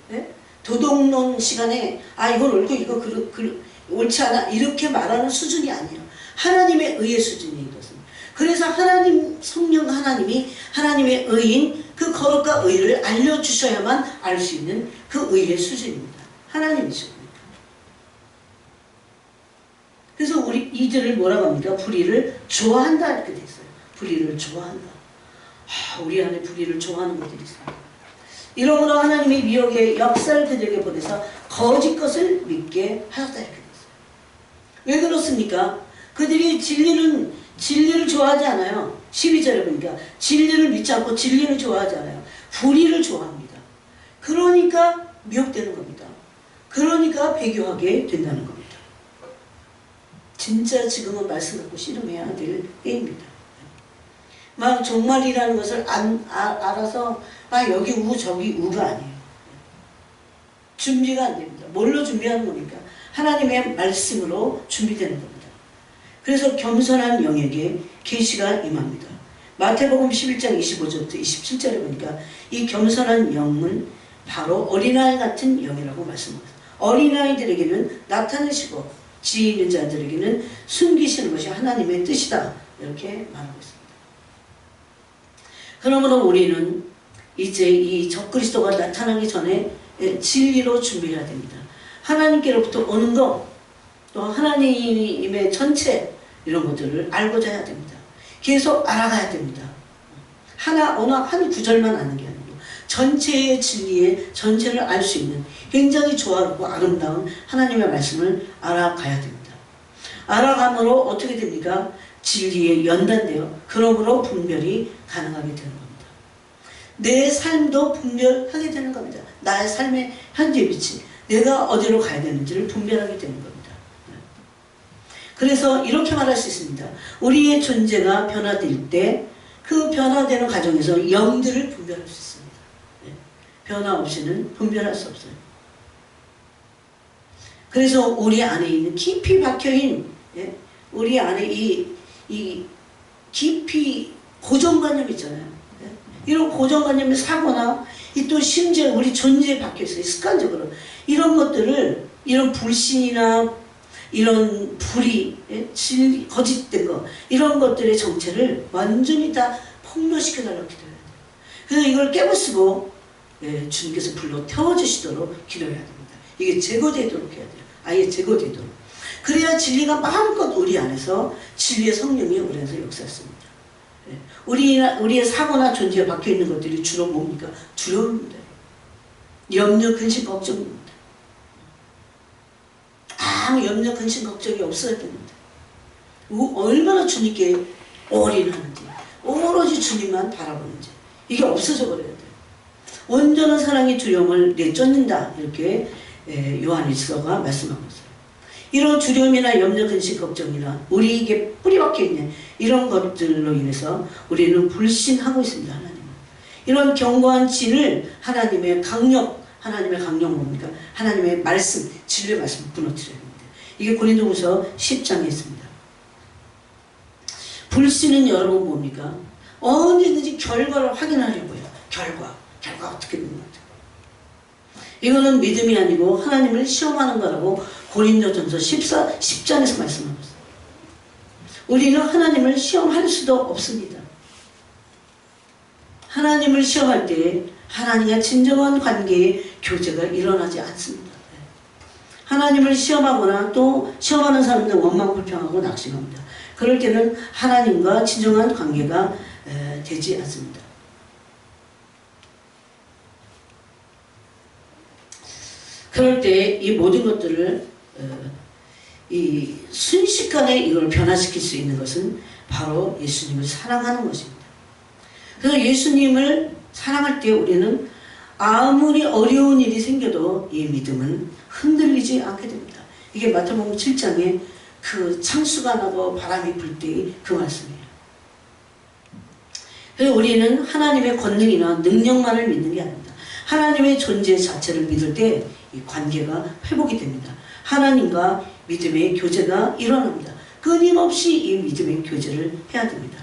도덕론 시간에 이건 옳고 이거 옳지 않아 이렇게 말하는 수준이 아니에요. 하나님의 의의 수준이 이것은. 그래서 성령 하나님이 하나님의 의인 그 거룩과 의를 알려주셔야만 알 수 있는 그 의의 수준입니다. 하나님이십니다. 그래서 이들을 뭐라고 합니까? 불의를 좋아한다 이렇게 돼 있어요. 불의를 좋아한다. 우리 안에 불의를 좋아하는 것들이 있습니다. 이러므로 하나님이 미혹의 역사를 그들에게 보내서 거짓 것을 믿게 하셨다 이렇게 됐어요. 왜 그렇습니까? 그들이 진리를 좋아하지 않아요. 12절에 보니까 진리를 믿지 않고 진리를 좋아하지 않아요. 불의를 좋아합니다. 그러니까 미혹되는 겁니다. 그러니까 배교하게 된다는 겁니다. 진짜 지금은 말씀 갖고 씨름해야 될 때입니다. 막 종말이라는 것을 알아서 여기 우 저기 우가 아니에요. 준비가 안 됩니다. 뭘로 준비하는 겁니까? 하나님의 말씀으로 준비되는 겁니다. 그래서 겸손한 영에게 계시가 임합니다. 마태복음 11장 25절부터 27절에 보니까 이 겸손한 영은 바로 어린아이 같은 영이라고 말씀합니다. 어린아이들에게는 나타내시고 지혜 있는 자들에게는 숨기시는 것이 하나님의 뜻이다. 이렇게 말하고 있습니다. 그러므로 우리는 이제 이 적그리스도가 나타나기 전에 진리로 준비해야 됩니다. 하나님께로부터 오는 것, 또 하나님의 전체 이런 것들을 알고자 해야 됩니다. 계속 알아가야 됩니다. 어느 한 구절만 아는 게 아니고 전체의 진리의 전체를 알 수 있는 굉장히 좋아하고 아름다운 하나님의 말씀을 알아가야 됩니다. 알아감으로 어떻게 됩니까? 진리에 연단되어 그러므로 분별이 가능하게 되는 겁니다. 내 삶도 분별하게 되는 겁니다. 나의 삶의 현재 위치, 내가 어디로 가야 되는지를 분별하게 되는 겁니다. 그래서 이렇게 말할 수 있습니다. 우리의 존재가 변화될 때 그 변화되는 과정에서 영들을 분별할 수 있습니다. 변화 없이는 분별할 수 없어요. 그래서 우리 안에 있는 깊이 박혀있는 우리 안에 이 깊이 고정관념 있잖아요. 이런 고정관념의 사고나 또 심지어 우리 존재에 박혀있어요. 습관적으로 이런 것들을 이런 불신이나 이런 불의, 거짓된 거 이런 것들의 정체를 완전히 다 폭로시켜달라고 기도해야 돼요. 그래서 이걸 깨부수고 주님께서 불러 태워주시도록 기도해야 됩니다. 이게 제거되도록 해야 돼요. 아예 제거되도록. 그래야 진리가 마음껏 우리 안에서 진리의 성령이 우리 안에서 역사했습니다. 우리의 사고나 존재에 박혀있는 것들이 주로 뭡니까? 두려움입니다. 염려, 근심, 걱정입니다. 아무 염려, 근심, 걱정이 없어야 됩니다. 얼마나 주님께 올인하는지, 오로지 주님만 바라보는지, 이게 없어져 버려야 돼요. 온전한 사랑의 두려움을 내쫓는다. 이렇게 요한일서가 말씀하고 있어요. 이런 두려움이나 염려, 근심, 걱정이나 우리에게 뿌리박혀 있는 이런 것들로 인해서 우리는 불신하고 있습니다. 하나님은. 이런 견고한 진을 하나님의 강력 뭡니까? 하나님의 말씀, 진리의 말씀을 무너뜨려야 됩니다. 이게 고린도후서 10장에 있습니다. 불신은 여러분 뭡니까? 언제든지 결과를 확인하려고요. 결과 어떻게 되는 거죠? 이거는 믿음이 아니고 하나님을 시험하는 거라고 고린도전서 10장에서 말씀하고 있어요. 우리는 하나님을 시험할 수도 없습니다. 하나님을 시험할 때 하나님과 진정한 관계의 교제가 일어나지 않습니다. 하나님을 시험하거나 또 시험하는 사람들은 원망, 불평하고 낙심합니다. 그럴 때는 하나님과 진정한 관계가 되지 않습니다. 그럴 때 이 모든 것들을 이 순식간에 이걸 변화시킬 수 있는 것은 바로 예수님을 사랑하는 것입니다. 그래서 예수님을 사랑할 때 우리는 아무리 어려운 일이 생겨도 이 믿음은 흔들리지 않게 됩니다. 이게 마태복음 7장에 그 창수가 나고 바람이 불 때의 그 말씀이에요. 그래서 우리는 하나님의 권능이나 능력만을 믿는 게 아닙니다. 하나님의 존재 자체를 믿을 때 이 관계가 회복이 됩니다. 하나님과 믿음의 교제가 일어납니다. 끊임없이 이 믿음의 교제를 해야 됩니다.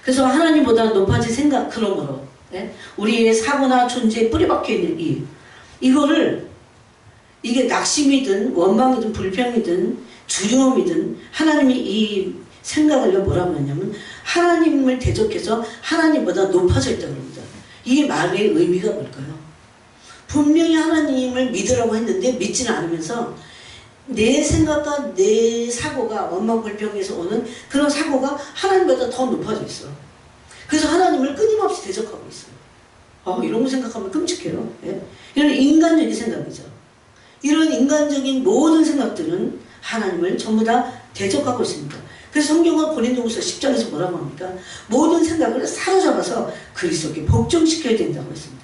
그래서 하나님보다 높아질 생각, 그러므로 우리의 사고나 존재에 뿌리박혀 있는 이게 낙심이든 원망이든 불평이든 두려움이든 하나님이 이 생각을 뭐라고 하냐면 하나님을 대적해서 하나님보다 높아져 있다고 합니다. 이 말의 의미가 뭘까요? 분명히 하나님을 믿으라고 했는데 믿지는 않으면서 내 생각과 내 사고가 원망 불평에서 오는 그런 사고가 하나님보다 더 높아져 있어. 그래서 하나님을 끊임없이 대적하고 있어요. 이런 거 생각하면 끔찍해요. 이런 인간적인 생각이죠. 이런 인간적인 모든 생각들은 하나님을 전부 다 대적하고 있습니다. 그래서 성경은 고린도후서 10장에서 뭐라고 합니까? 모든 생각을 사로잡아서 그리스도께 복종시켜야 된다고 했습니다.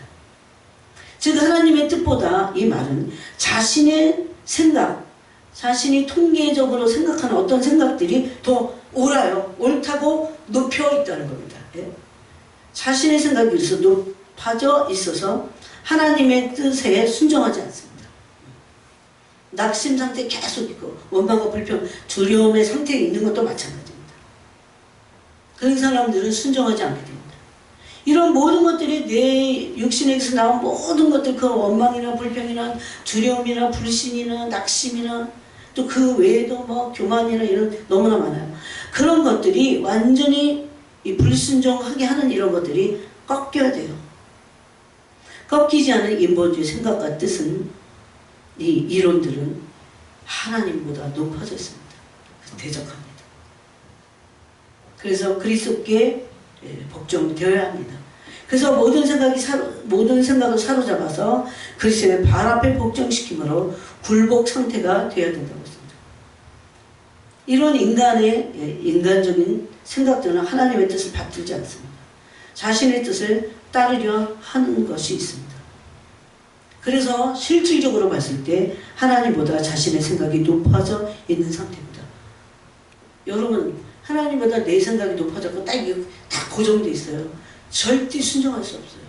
즉 하나님의 뜻보다 이 말은 자신의 생각, 자신이 통계적으로 생각하는 어떤 생각들이 더 옳아요. 옳다고 높여 있다는 겁니다. 자신의 생각에 의해서 파져 있어서 하나님의 뜻에 순종하지 않습니다. 낙심 상태에 계속 있고 원망과 불평, 두려움의 상태에 있는 것도 마찬가지입니다. 그런 사람들은 순종하지 않게 됩니다. 이런 모든 것들이 내 육신에서 나온 모든 것들, 그 원망이나 불평이나 두려움이나 불신이나 낙심이나 또 그 외에도 뭐 교만이나 이런 너무나 많아요. 그런 것들이 완전히 이 불순종하게 하는 이런 것들이 꺾여야 돼요. 꺾이지 않은 인본주의 생각과 뜻은, 이 이론들은 하나님보다 높아져 있습니다. 대적합니다. 그래서 그리스도께 복종되어야 합니다. 그래서 모든 생각을 사로잡아서 그리스도의 발 앞에 복종시킴으로 굴복 상태가 되어야 된다고 했습니다. 이런 인간적인 생각들은 하나님의 뜻을 받들지 않습니다. 자신의 뜻을 따르려 하는 것이 있습니다. 그래서 실질적으로 봤을 때 하나님보다 자신의 생각이 높아져 있는 상태입니다. 여러분, 하나님보다 내 생각이 높아졌고 딱 고정되어 있어요. 절대 순종할 수 없어요.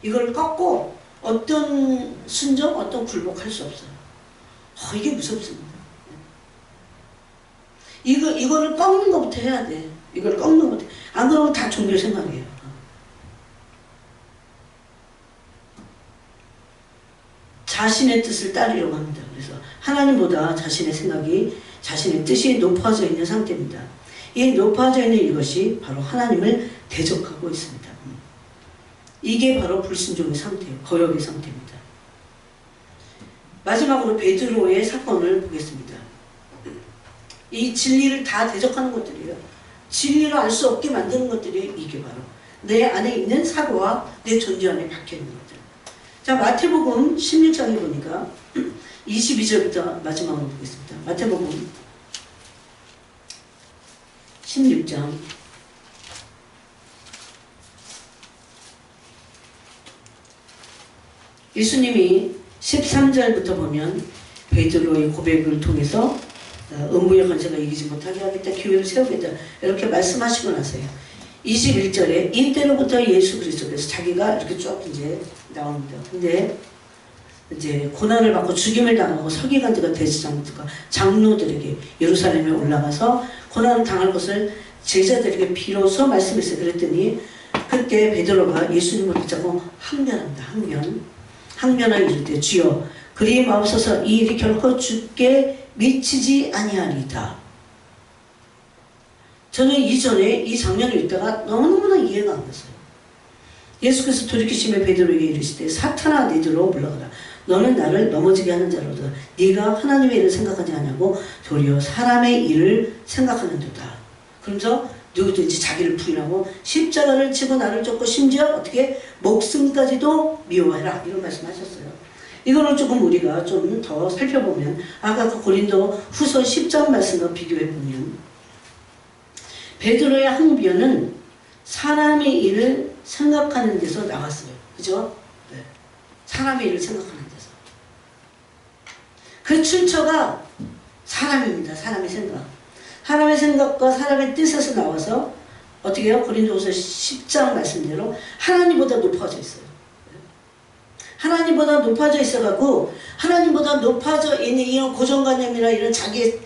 이걸 꺾고 어떤 순종, 어떤 굴복할 수 없어요. 이게 무섭습니다. 이거를 꺾는 것부터 해야 돼. 이걸 꺾는 것부터. 안 그러면 다 종교 생각이에요. 자신의 뜻을 따르려고 합니다. 그래서 하나님보다 자신의 생각이, 자신의 뜻이 높아져 있는 상태입니다. 이 높아져 있는 이것이 바로 하나님을 대적하고 있습니다. 이게 바로 불순종의 상태예요. 거역의 상태입니다. 마지막으로 베드로의 사건을 보겠습니다. 이 진리를 다 대적하는 것들이에요. 진리를 알 수 없게 만드는 것들이 이게 바로 내 안에 있는 사고와 내 존재 안에 박혀있는 것들. 자, 마태복음 16장에 보니까 22절부터 마지막으로 보겠습니다. 마태복음 16장 예수님이 13절부터 보면 베드로의 고백을 통해서 음부의 권세가 이기지 못하게 하겠다, 교회를 세우겠다 이렇게 말씀하시고 나서요. 21절에 이때로부터 예수 그리스도께서 자기가 이렇게 쭉 이제 나옵니다. 근데 이제 고난을 받고 죽임을 당하고 서기관들과 대제사장들과 장로들에게 예루살렘에 올라가서 고난을 당할 것을 제자들에게 비로소 말씀했어요. 그랬더니 그때 베드로가 예수님을 붙잡고 항변합니다. 항변하여 이르되 주여 그리 마옵소서 이 일이 결코 주께 미치지 아니하리이다. 저는 이전에 이 장면을 읽다가 너무너무나 이해가 안 갔어요. 예수께서 돌이키시며 베드로에게 이르시되 사탄아 너희들로 물러가라. 너는 나를 넘어지게 하는 자로다. 네가 하나님의 일을 생각하지 않냐고 도리어 사람의 일을 생각하는도다. 그러면서 누구든지 자기를 부인하고 십자가를 지고 나를 쫓고 심지어 어떻게 목숨까지도 미워해라 이런 말씀하셨어요. 이거를 조금 우리가 좀 더 살펴보면 아까 그 고린도 후서 10장 말씀과 비교해보면 베드로의 항변은 사람의 일을 생각하는 데서 나왔어요. 그죠? 네. 사람의 일을 생각하는 데서. 그 출처가 사람입니다. 사람의 생각. 사람의 생각과 사람의 뜻에서 나와서 어떻게 해요? 고린도후서 10장 말씀대로 하나님보다 높아져 있어요. 하나님보다 높아져 있어갖고 하나님보다 높아져 있는 이런 고정관념이나 이런 자기의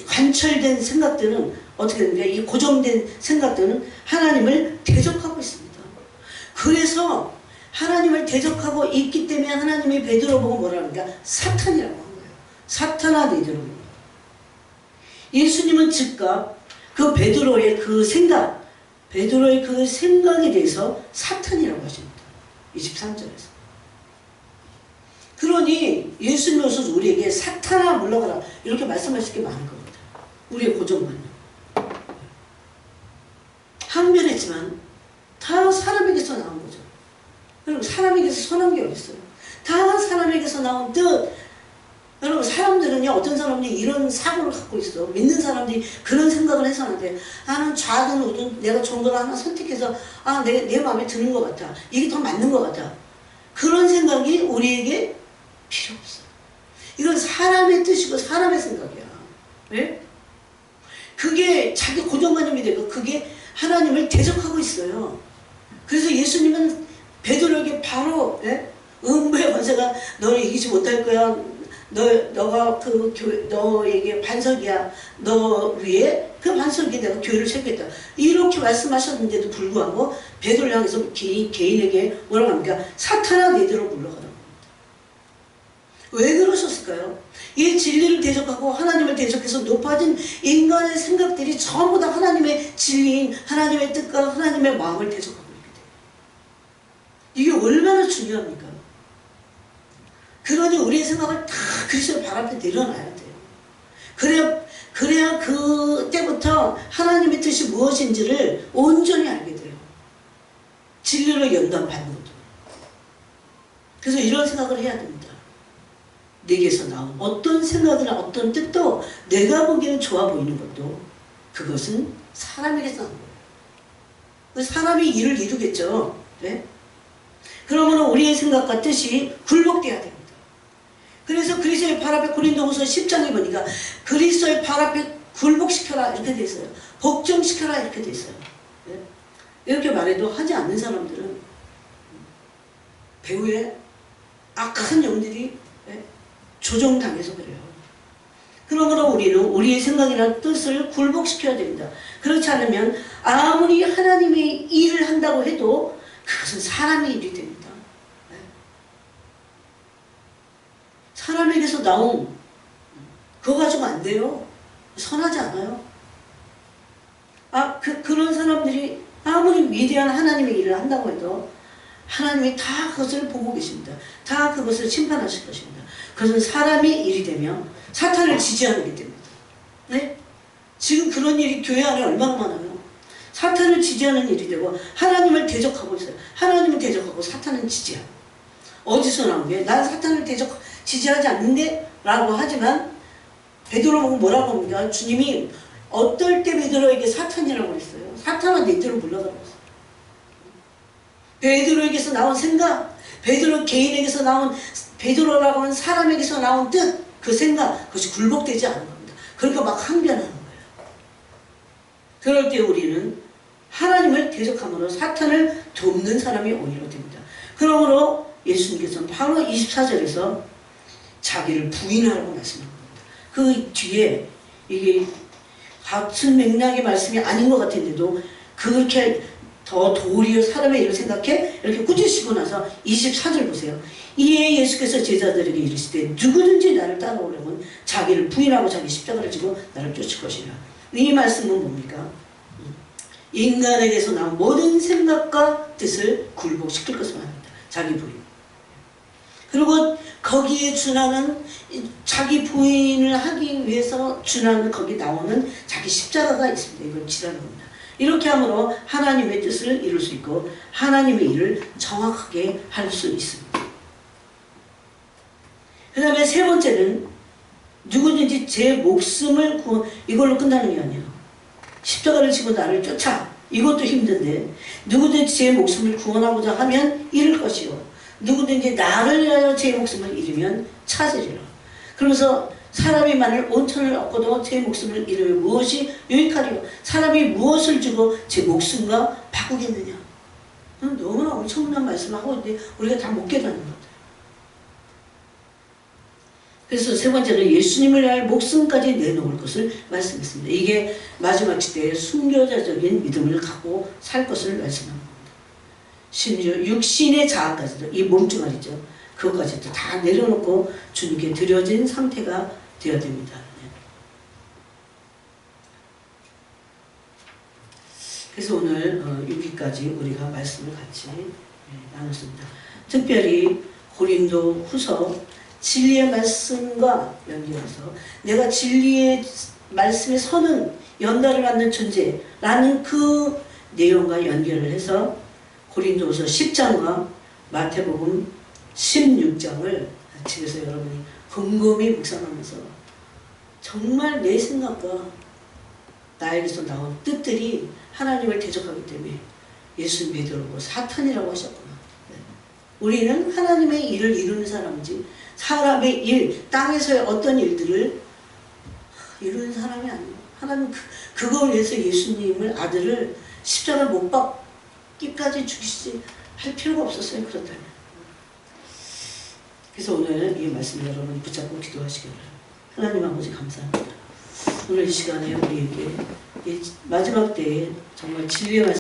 관철된 생각들은 어떻게 됩니까? 이 고정된 생각들은 하나님을 대적하고 있습니다. 그래서 하나님을 대적하고 있기 때문에 하나님이 베드로 보고 뭐라 그러니까 사탄이라고 한 거예요. 사탄아 너희들은. 예수님은 즉각 그 베드로의 그 생각, 베드로의 그 생각에 대해서 사탄이라고 하십니다. 23절에서. 그러니 예수님으로서 우리에게 사탄아 물러가라 이렇게 말씀하실 게 많은 겁니다. 우리의 고정관념. 항변했지만 다 사람에게서 나온 거죠. 여러분 사람에게서 선한 게 어디 있어요? 다 사람에게서 나온 뜻. 여러분 사람들은요 어떤 사람들이 이런 사고를 갖고 있어. 믿는 사람들이 그런 생각을 해서 하는데 나는 좌든 우든 내가 좋은 걸 하나 선택해서 내 마음에 드는 것 같아. 이게 더 맞는 것 같아. 그런 생각이 우리에게 필요 없어. 이건 사람의 뜻이고 사람의 생각이야. 왜? 그게 자기 고정관념이 되고 그게 하나님을 대적하고 있어요. 그래서 예수님은 베드로에게 바로 음부의 권세가 너를 이기지 못할 거야. 너가 그 교회, 너에게 반석이야. 너 위에 그 반석에 내가 교회를 세우겠다. 이렇게 말씀하셨는데도 불구하고 베드로를 향해서 개인에게 뭐라고 합니까? 사탄아 너희들로 물러가라. 왜 그러셨을까요? 이 진리를 대적하고 하나님을 대적해서 높아진 인간의 생각들이 전부 다 하나님의 진리인 하나님의 뜻과 하나님의 마음을 대적하고 있게 돼요. 이게 얼마나 중요합니까? 그러니 우리의 생각을 다 그리스도의 발 앞에 내려놔야 돼요. 그래야 그때부터 하나님의 뜻이 무엇인지를 온전히 알게 돼요. 진리로 연단받는 것도. 그래서 이런 생각을 해야 됩니다. 내게서 나온 어떤 생각이나 어떤 뜻도 내가 보기에는 좋아 보이는 것도 그것은 사람에게서 나온 거예요. 사람이 일을 이루겠죠. 네? 그러면 우리의 생각과 뜻이 굴복돼야 됩니다. 그래서 그리스도의 발 앞에 고린도후서 10장에 보니까 그리스도의 발 앞에 굴복시켜라 이렇게 돼 있어요. 복종시켜라 이렇게 돼 있어요. 네? 이렇게 말해도 하지 않는 사람들은 배후에 악한 영들이 조종당해서 그래요. 그러므로 우리는 우리의 생각이나 뜻을 굴복시켜야 됩니다. 그렇지 않으면 아무리 하나님이 일을 한다고 해도 그것은 사람의 일이 됩니다. 사람에게서 나온 그거 가지고 안 돼요. 선하지 않아요. 그런 사람들이 아무리 위대한 하나님의 일을 한다고 해도 하나님이 다 그것을 보고 계십니다. 다 그것을 심판하실 것입니다. 그것은 사람의 일이 되며 사탄을 지지하는 게 됩니다. 네? 지금 그런 일이 교회 안에 얼마나 많아요. 사탄을 지지하는 일이 되고 하나님을 대적하고 있어요. 하나님을 대적하고 사탄은 지지하고. 어디서 나온 게? 난 사탄을 지지하지 않는데? 라고 하지만 베드로 보고 뭐라고 합니까? 주님이 어떨 때 베드로에게 사탄이라고 했어요. 사탄은 너희들을 물러가라고 했어요. 베드로에게서 나온 생각, 베드로 개인에게서 나온 베드로라고 하는 사람에게서 나온 뜻, 그 생각, 그것이 굴복되지 않은 겁니다. 그러니까 막 항변하는 거예요. 그럴 때 우리는 하나님을 대적함으로 사탄을 돕는 사람이 오히려 됩니다. 그러므로 예수님께서는 바로 24절에서 자기를 부인하라고 말씀한 겁니다. 그 뒤에 이게 같은 맥락의 말씀이 아닌 것 같은데도 그렇게 더 도리어 사람의 일을 생각해 이렇게 꾸짖으시고 나서 24절 보세요. 이에 예수께서 제자들에게 이르시되 누구든지 나를 따라오려면 자기를 부인하고 자기 십자가를 지고 나를 쫓을 것이라. 이 말씀은 뭡니까? 인간에게서 나온 모든 생각과 뜻을 굴복시킬 것을 말합니다. 자기 부인. 그리고 거기에 준하는 자기 부인을 하기 위해서 준하는 거기 나오는 자기 십자가가 있습니다. 이걸 지라는 겁니다. 이렇게 함으로 하나님의 뜻을 이룰 수 있고 하나님의 일을 정확하게 할 수 있습니다. 그 다음에 세 번째는 누구든지 제 목숨을 이걸로 끝나는 게 아니에요. 십자가를 지고 나를 쫓아. 이것도 힘든데 누구든지 제 목숨을 구원하고자 하면 잃을 것이요. 누구든지 나를 위하여 제 목숨을 잃으면 찾으리라. 그러면서 사람이 만일 온천을 얻고도 제 목숨을 잃으면 무엇이 유익하리요? 사람이 무엇을 주고 제 목숨과 바꾸겠느냐? 너무나 엄청난 말씀을 하고 있는데 우리가 다 못 깨닫는 것 같아요. 그래서 세 번째는 예수님을 위하여 목숨까지 내놓을 것을 말씀했습니다. 이게 마지막 시대의 순교자적인 믿음을 갖고 살 것을 말씀합니다. 심지어 육신의 자아까지도, 이 몸뚱아리죠. 그것까지도 다 내려놓고 주님께 드려진 상태가 되어야 됩니다. 그래서 오늘 6기까지 우리가 말씀을 같이 나눴습니다. 특별히 고린도 후서 진리의 말씀과 연결해서 내가 진리의 말씀에 서는 연달을 받는 존재라는 그 내용과 연결을 해서 고린도후서 10장과 마태복음 16장을 집에서 여러분이 곰곰이 묵상하면서 정말 내 생각과 나에게서 나온 뜻들이 하나님을 대적하기 때문에 예수님 베드로고 사탄이라고 하셨구나. 우리는 하나님의 일을 이루는 사람이지 사람의 일, 땅에서의 어떤 일들을 이루는 사람이 아니에요. 하나님 그걸 위해서 예수님을 아들을 십자가를 못 박기까지 죽이시지 할 필요가 없었어요. 그렇다면. 그래서 오늘 이 말씀을 여러분이 붙잡고 기도하시기 바랍니다. 하나님 아버지 감사합니다. 오늘 이 시간에 우리에게 이 마지막 때에 정말 진리의 말씀